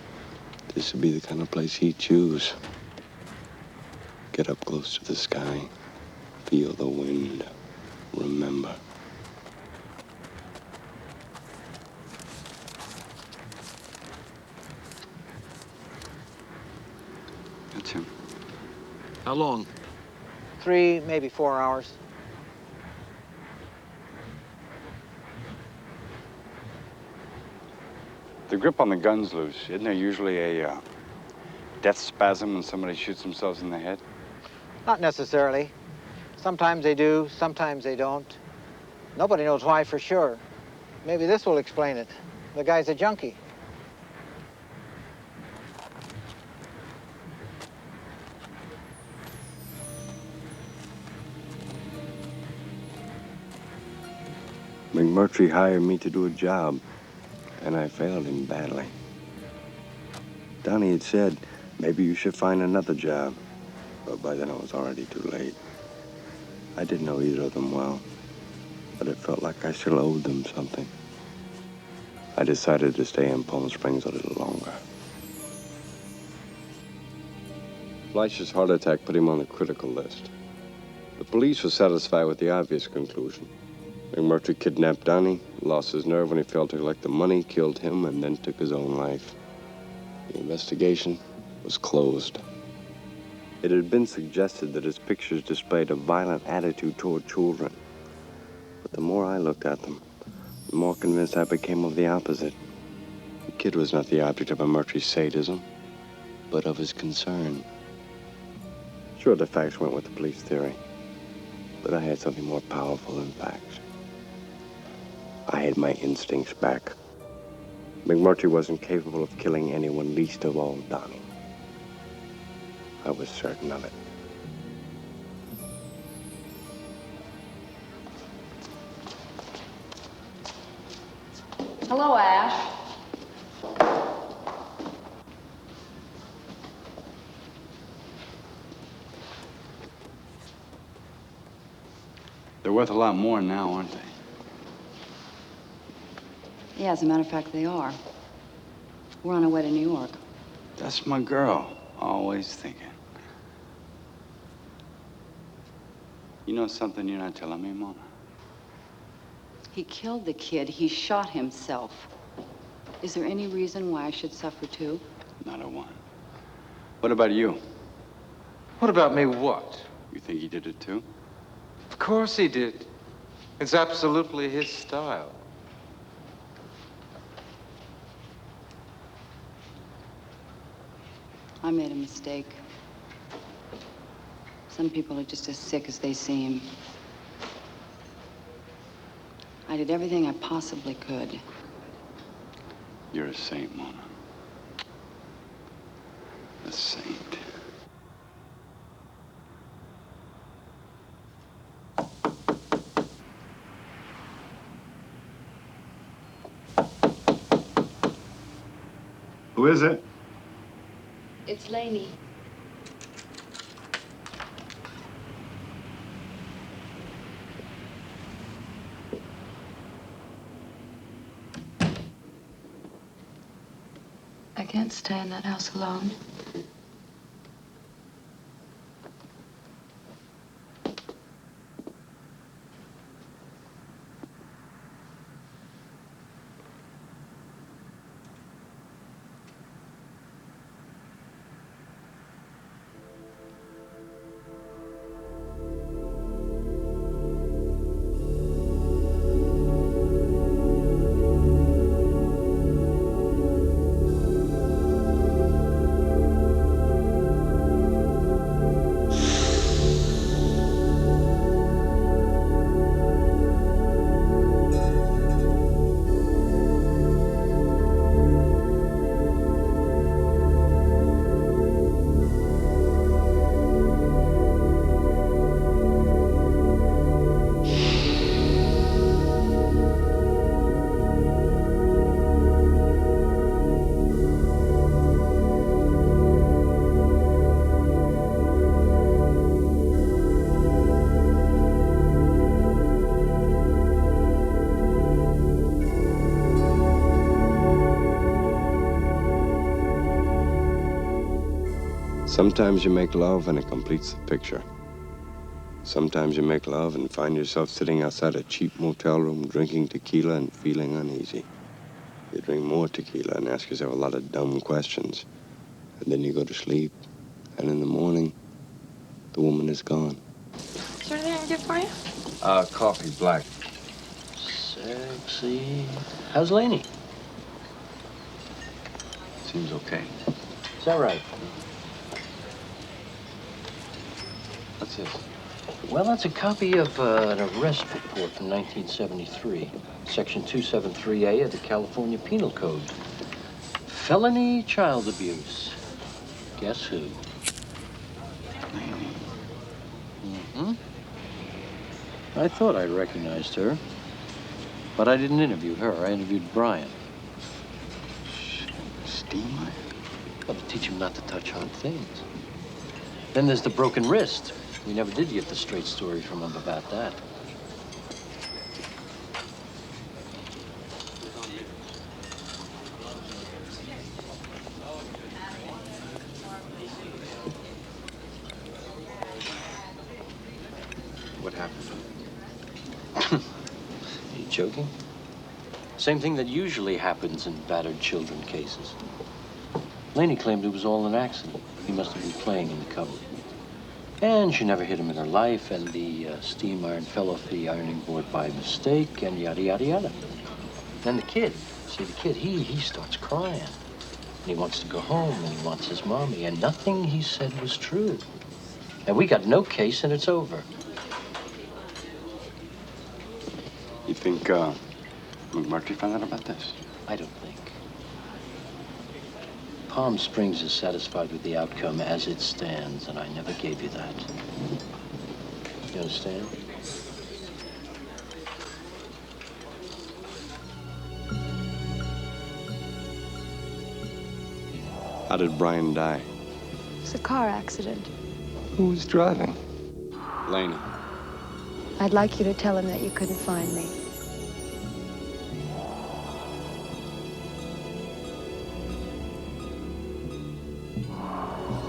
this would be the kind of place he'd choose. Get up close to the sky, feel the wind, remember. That's him. How long? 3, maybe 4 hours. The grip on the gun's loose. Isn't there usually a death spasm when somebody shoots themselves in the head? Not necessarily. Sometimes they do, sometimes they don't. Nobody knows why for sure. Maybe this will explain it. The guy's a junkie. McMurtry hired me to do a job, and I failed him badly. Donnie had said, maybe you should find another job, but by then I was already too late. I didn't know either of them well, but it felt like I still owed them something. I decided to stay in Palm Springs a little longer. Fleischer's heart attack put him on the critical list. The police were satisfied with the obvious conclusion. McMurtry kidnapped Donnie, lost his nerve when he failed to collect the money, killed him, and then took his own life. The investigation was closed. It had been suggested that his pictures displayed a violent attitude toward children. But the more I looked at them, the more convinced I became of the opposite. The kid was not the object of McMurtry's sadism, but of his concern. Sure, the facts went with the police theory, but I had something more powerful than facts. I had my instincts back. McMurtry wasn't capable of killing anyone, least of all Donnie. I was certain of it. Hello, Ash. They're worth a lot more now, aren't they? Yeah, as a matter of fact, they are. We're on our way to New York. That's my girl. Always thinking. You know something you're not telling me, Mona? He killed the kid. He shot himself. Is there any reason why I should suffer too? Not a one. What about you? What about me what? You think he did it too? Of course he did. It's absolutely his style. I made a mistake. Some people are just as sick as they seem. I did everything I possibly could. You're a saint, Mona. A saint. Who is it? It's Laney. I can't stay in that house alone. Sometimes you make love and it completes the picture. Sometimes you make love and find yourself sitting outside a cheap motel room drinking tequila and feeling uneasy. You drink more tequila and ask yourself a lot of dumb questions. And then you go to sleep, and in the morning, the woman is gone. Is there anything I can get for you? Coffee, black. Sexy. How's Laney? Seems okay. Is that right? What's this? Well, that's a copy of an arrest report from 1973, Section 273A of the California Penal Code. Felony child abuse. Guess who? Mm-hmm. I thought I recognized her, but I didn't interview her. I interviewed Brian. Steamer? Well, to teach him not to touch hot things. Then there's the broken wrist. We never did get the straight story from him about that. What happened? Are you joking? Same thing that usually happens in battered children cases. Laney claimed it was all an accident. He must have been playing in the cupboard. And she never hit him in her life, and the steam iron fell off the ironing board by mistake, and yada, yada, yada. Then the kid, he starts crying. And he wants to go home, and he wants his mommy, and nothing he said was true. And we got no case, and it's over. You think, McMurtry found out about this? I don't think. Palm Springs is satisfied with the outcome as it stands, and I never gave you that. You understand? How did Brian die? It's a car accident. Who was driving? Laney. I'd like you to tell him that you couldn't find me.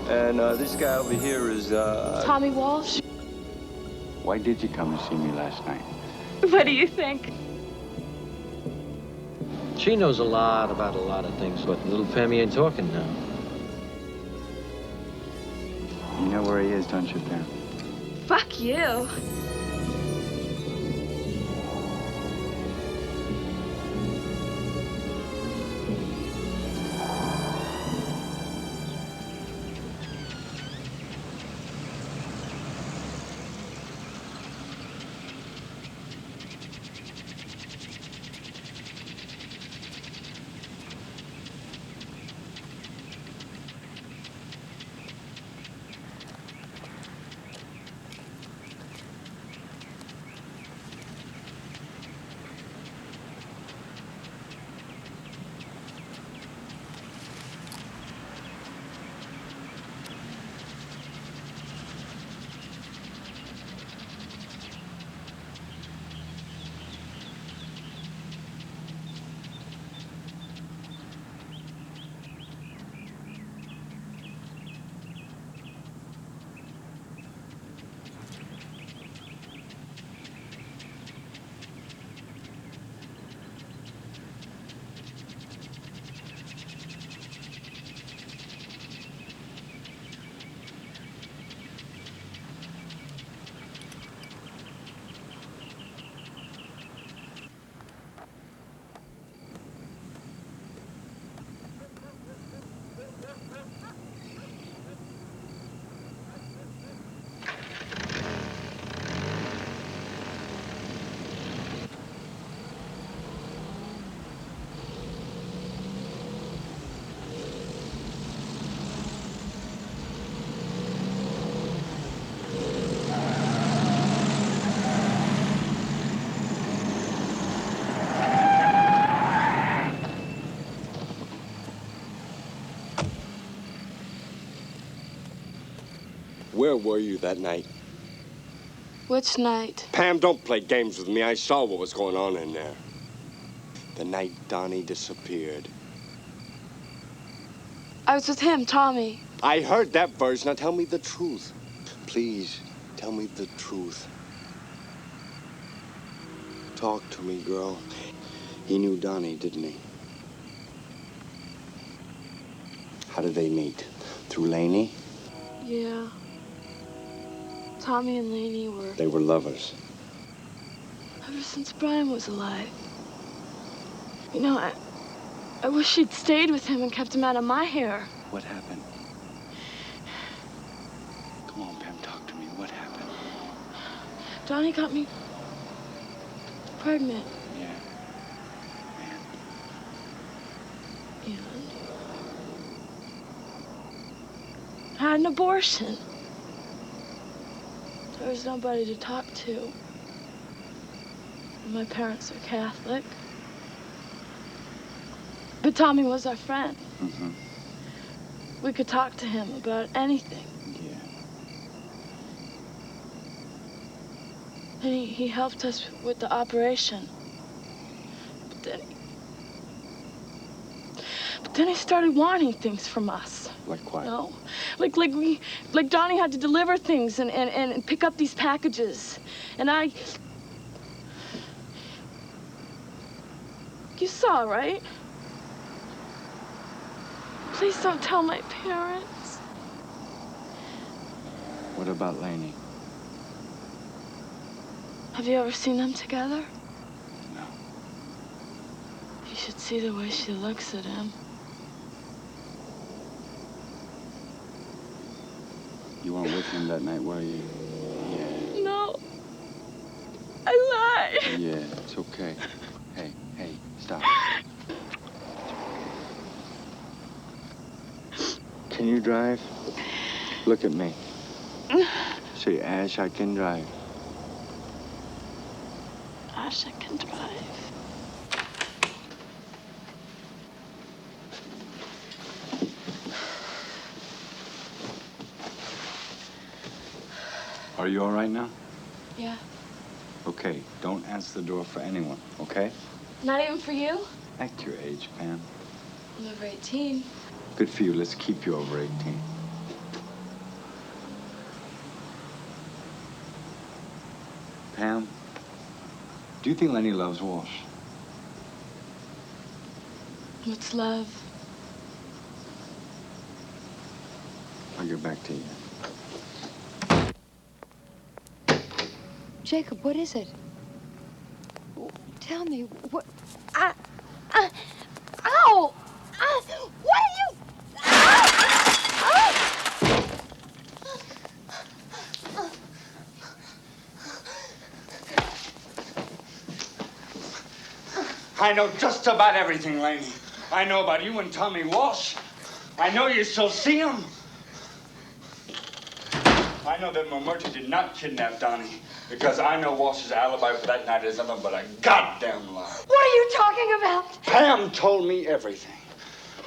And this guy over here is, Tommy Walsh? Why did you come to see me last night? What do you think? She knows a lot about a lot of things, but little Pammy ain't talking now. You know where he is, don't you, Pam? Fuck you. Where were you that night? Which night? Pam, don't play games with me. I saw what was going on in there. The night Donnie disappeared. I was with him, Tommy. I heard that version. Now tell me the truth. Please, tell me the truth. Talk to me, girl. He knew Donnie, didn't he? How did they meet? Through Laney? Yeah. Tommy and Laney were... They were lovers. Ever since Brian was alive. You know, I wish she'd stayed with him and kept him out of my hair. What happened? Come on, Pam, talk to me. What happened? Donnie got me pregnant. Yeah. And I had an abortion. There was nobody to talk to. My parents are Catholic. But Tommy was our friend. Mm-hmm. We could talk to him about anything. Yeah. And he helped us with the operation. But then he started wanting things from us. Like what? No. Like Donnie had to deliver things and pick up these packages. And you saw, right? Please don't tell my parents. What about Laney? Have you ever seen them together? No. You should see the way she looks at him. You weren't with him that night, were you? Yeah. No. I lied. Yeah, it's okay. Hey, stop. Can you drive? Look at me. Say, Ash, I can drive. Ash, I can drive. Are you all right now? Yeah. Okay, don't answer the door for anyone, okay? Not even for you? Act your age, Pam. I'm over 18. Good for you. Let's keep you over 18. Pam, do you think Lenny loves Walsh? What's love? I'll get back to you. Jacob, what is it? Tell me, what... Ow! What are you... I know just about everything, Laney. I know about you and Tommy Walsh. I know you still see him. I know that Murty did not kidnap Donnie because I know Walsh's alibi for that night is nothing but a goddamn lie. What are you talking about? Pam told me everything.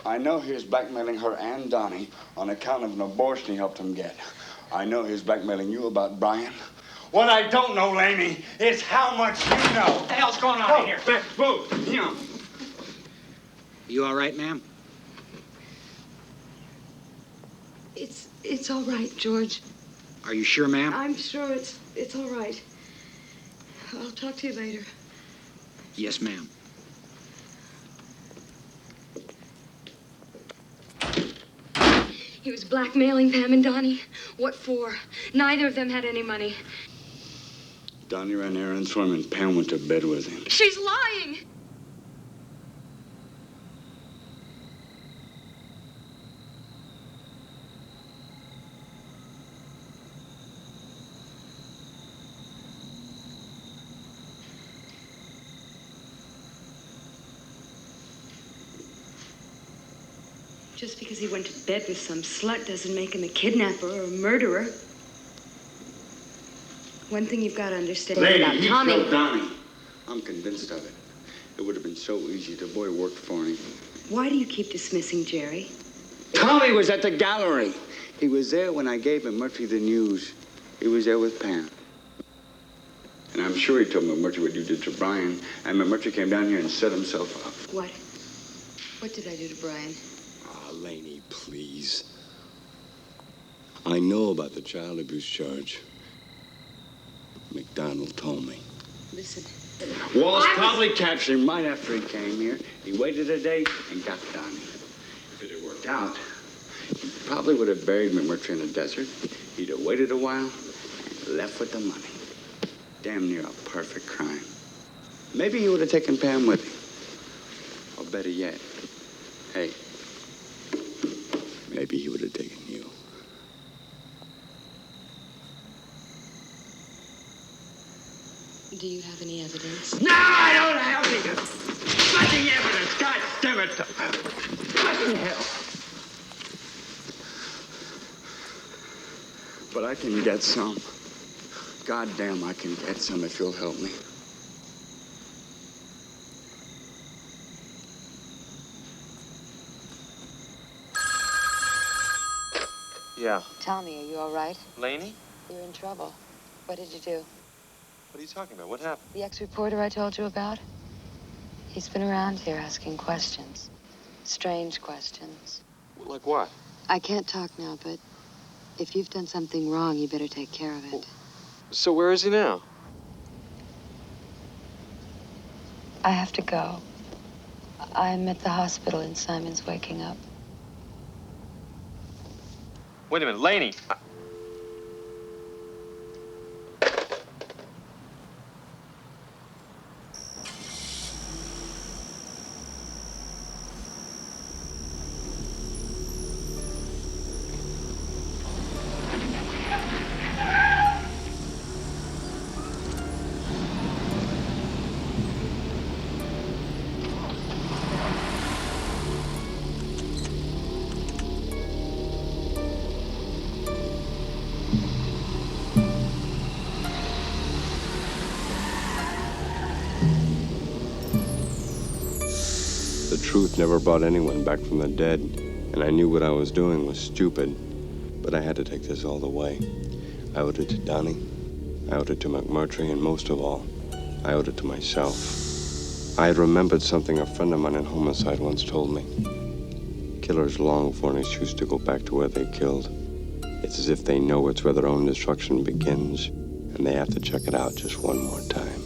I know he was blackmailing her and Donnie on account of an abortion he helped him get. I know he was blackmailing you about Brian. What I don't know, Laney, is how much you know. What the hell's going on here? Move. You know. You all right, ma'am? It's all right, George. Are you sure, ma'am? I'm sure it's all right. I'll talk to you later. Yes, ma'am. He was blackmailing Pam and Donnie. What for? Neither of them had any money. Donnie ran errands for him and Pam went to bed with him. She's lying! Just because he went to bed with some slut doesn't make him a kidnapper or a murderer. One thing you've got to understand about Lady, he Tommy... killed Donnie. I'm convinced of it. It would have been so easy. The boy worked for him. Why do you keep dismissing Jerry? Tommy was at the gallery. He was there when I gave Murty the news. He was there with Pam. And I'm sure he told Murty what you did to Brian. And Murty came down here and set himself up. What? What did I do to Brian? Ah, Laney, please. I know about the child abuse charge. McDonald told me. Listen. Wallace probably captured him right after he came here. He waited a day and got Donnie. If it had worked out, he probably would have buried McMurtry in the desert. He'd have waited a while and left with the money. Damn near a perfect crime. Maybe he would have taken Pam with him. Or better yet, hey, maybe he would have taken you. Do you have any evidence? No, I don't have any fucking evidence. God damn it. Fucking hell. But I can get some. God damn, I can get some if you'll help me. Yeah. Tommy, are you all right? Laney? You're in trouble. What did you do? What are you talking about? What happened? The ex-reporter I told you about? He's been around here asking questions. Strange questions. Like what? I can't talk now, but if you've done something wrong, you better take care of it. So where is he now? I have to go. I'm at the hospital and Simon's waking up. Wait a minute, Laney. The truth never brought anyone back from the dead, and I knew what I was doing was stupid, but I had to take this all the way. I owed it to Donnie, I owed it to McMurtry, and most of all, I owed it to myself. I had remembered something a friend of mine in homicide once told me. Killers long for an excuse to go back to where they killed. It's as if they know it's where their own destruction begins, and they have to check it out just one more time.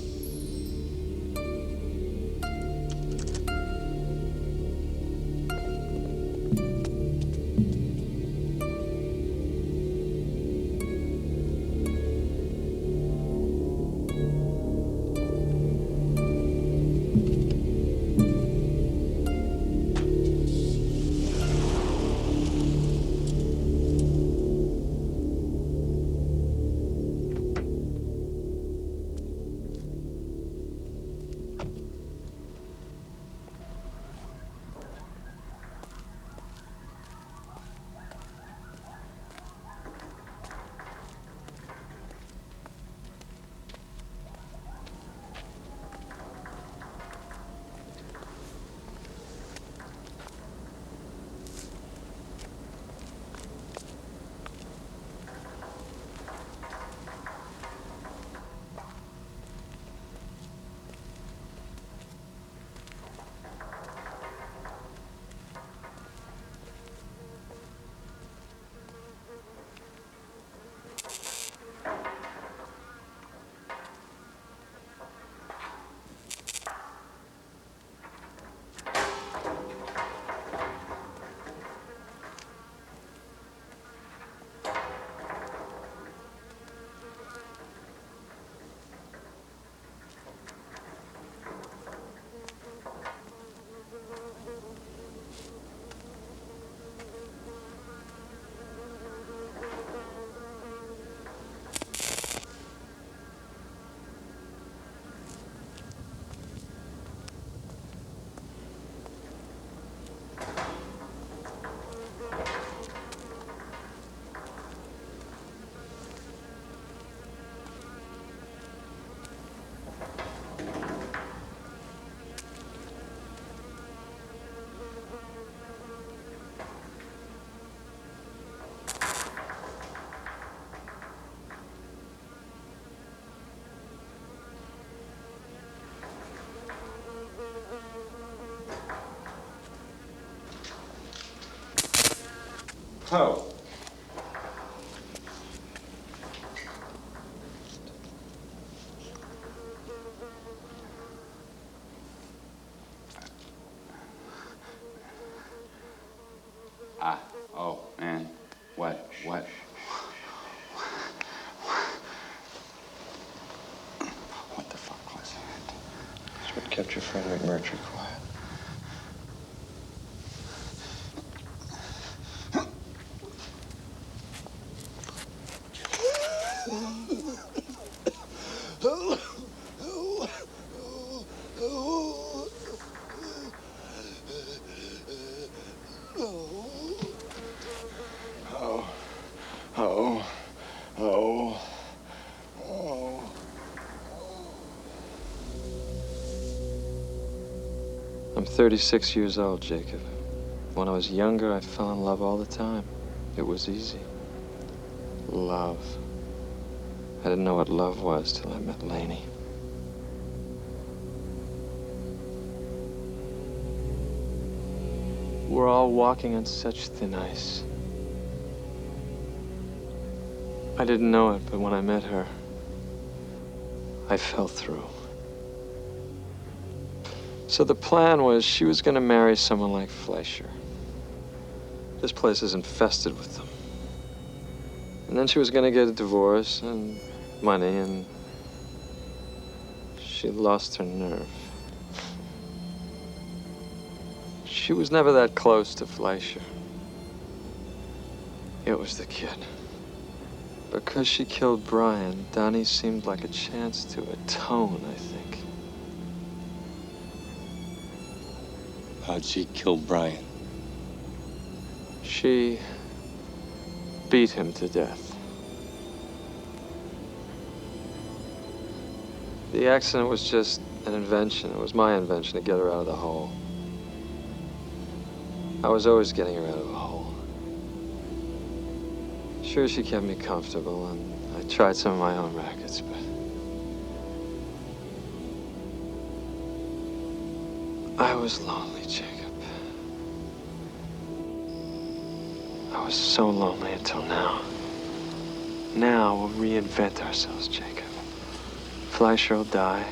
Oh. Oh, man. What? What the fuck was that? It's what kept your friend McMurtry quiet. I'm 36 years old, Jacob. When I was younger, I fell in love all the time. It was easy. Love. I didn't know what love was till I met Laney. We're all walking on such thin ice. I didn't know it, but when I met her, I fell through. So the plan was she was going to marry someone like Fleischer. This place is infested with them. And then she was going to get a divorce and money, and she lost her nerve. She was never that close to Fleischer. It was the kid. Because she killed Brian, Donnie seemed like a chance to atone, I think. How'd she kill Brian? She beat him to death. The accident was just an invention. It was my invention to get her out of the hole. I was always getting her out of a hole. Sure, she kept me comfortable, and I tried some of my own rackets, but I was lonely, Jacob. I was so lonely until now. Now we'll reinvent ourselves, Jacob. Fleischer will die,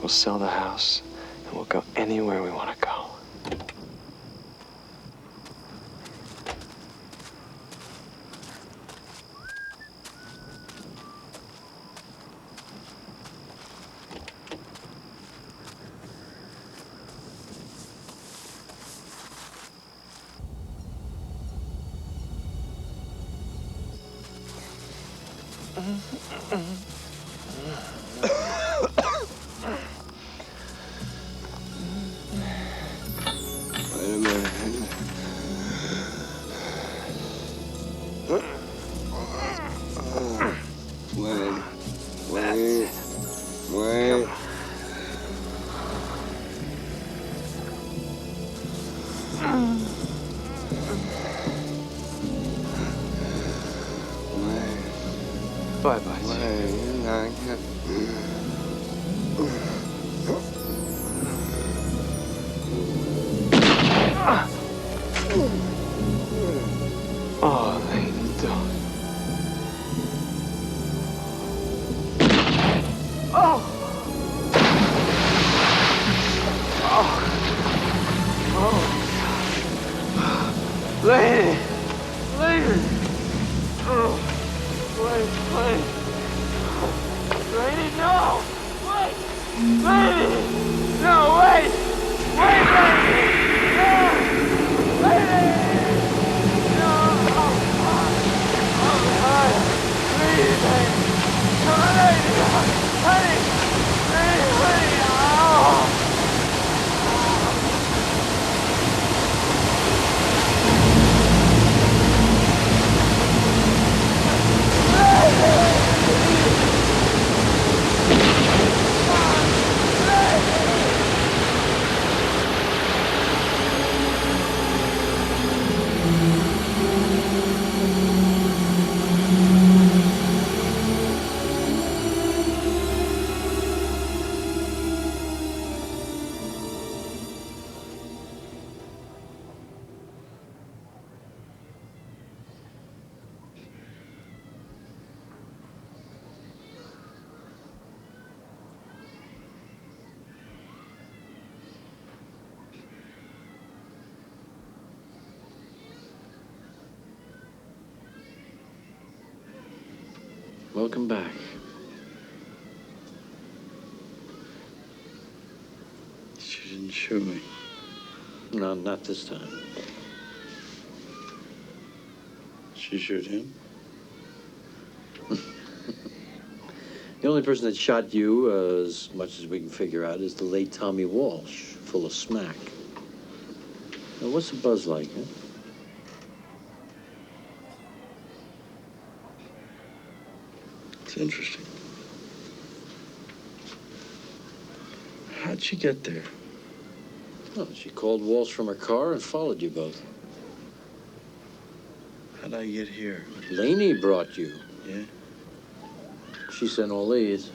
we'll sell the house, and we'll go anywhere we want to go. Wait a minute. Wait. Bye-bye. Oh, Laney, don't. Oh! Laney! Laney! Oh, Laney! Laney, no! Wait! Laney! No, wait! Wait, Laney! No! Laney! No! Oh, God! Please, Laney! Come on, Laney! Honey! Laney! Oh! Welcome back. She didn't shoot me. No, not this time. She shoot him? The only person that shot you, as much as we can figure out, is the late Tommy Walsh, full of smack. Now, what's the buzz like, huh? It's interesting. How'd she get there? Oh, she called Walsh from her car and followed you both. How'd I get here? Laney brought you. Yeah? She sent all these.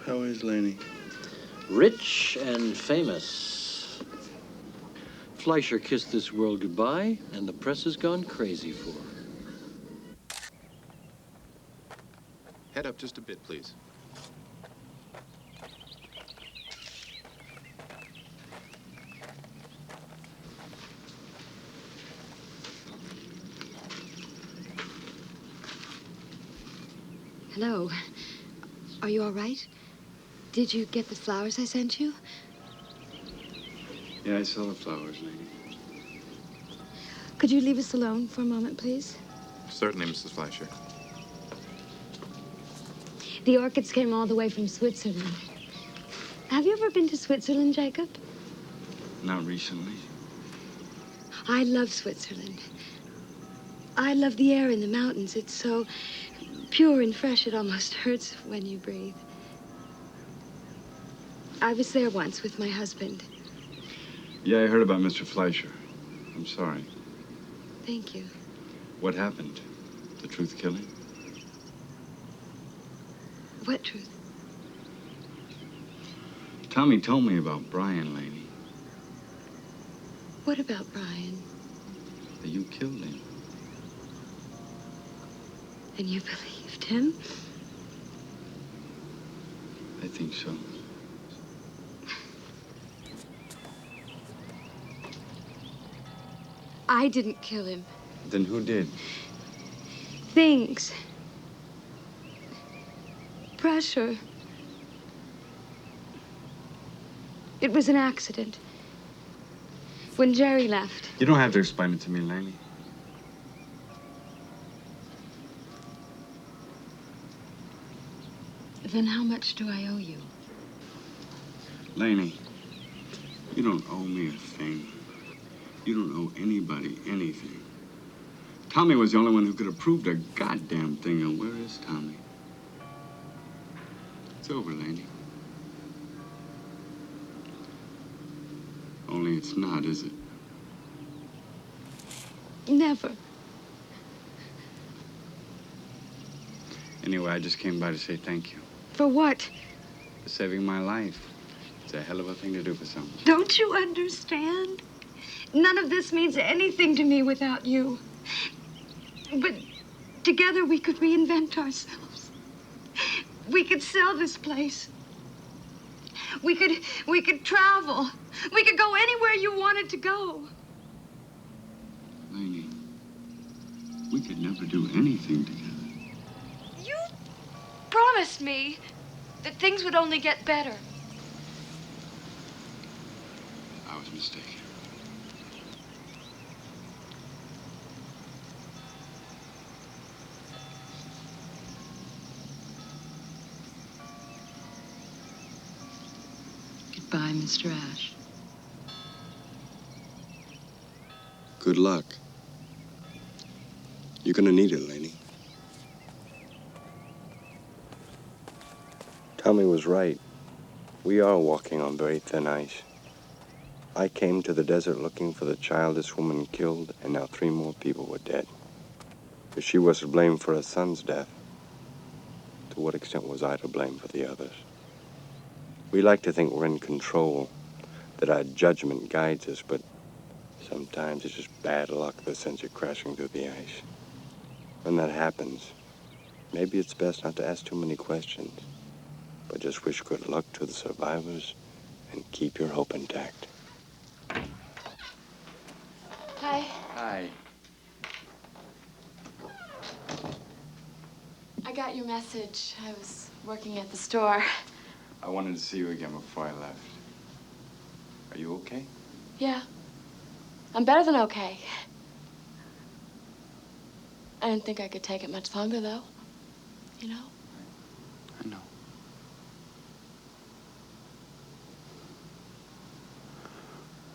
How is Laney? Rich and famous. Fleischer kissed this world goodbye, and the press has gone crazy for her. Head up just a bit, please. Hello. Are you all right? Did you get the flowers I sent you? Yeah, I saw the flowers, Laney. Could you leave us alone for a moment, please? Certainly, Mrs. Fleischer. The orchids came all the way from Switzerland. Have you ever been to Switzerland, Jacob? Not recently. I love Switzerland. I love the air in the mountains. It's so pure and fresh, it almost hurts when you breathe. I was there once with my husband. Yeah, I heard about Mr. Fleischer. I'm sorry. Thank you. What happened? The truth kill him? What truth? Tommy told me about Brian, Laney. What about Brian? That you killed him. And you believed him? I think so. I didn't kill him. Then who did? Things. Pressure. It was an accident. When Jerry left. You don't have to explain it to me, Laney. Then how much do I owe you? Laney, you don't owe me a thing. You don't owe anybody anything. Tommy was the only one who could have proved a goddamn thing. And where is Tommy? It's over, Laney. Only it's not, is it? Never. Anyway, I just came by to say thank you For what? for saving my life. It's a hell of a thing to do for someone. Don't you understand? None of this means anything to me without you. But together we could reinvent ourselves. We could sell this place. We could travel. We could go anywhere you wanted to go. Laney, we could never do anything together. You promised me that things would only get better. I was mistaken. Goodbye, Mr. Ash. Good luck. You're gonna need it, Laney. Tommy was right. We are walking on very thin ice. I came to the desert looking for the child this woman killed, and now 3 more people were dead. If she was to blame for her son's death, to what extent was I to blame for the others? We like to think we're in control, that our judgment guides us, but sometimes it's just bad luck that sends you crashing through the ice. When that happens, maybe it's best not to ask too many questions, but just wish good luck to the survivors and keep your hope intact. Hi. Hi. got your message. I was working at the store. I wanted to see you again before I left. Are you okay? Yeah. I'm better than okay. I didn't think I could take it much longer, though. You know? I know.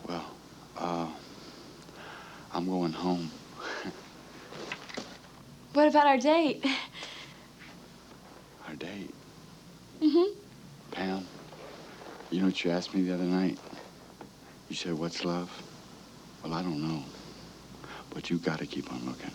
Well, I'm going home. What about our date? Our date? Mm-hmm. Pam, you know what you asked me the other night? You said, what's love? Well, I don't know. But you gotta keep on looking.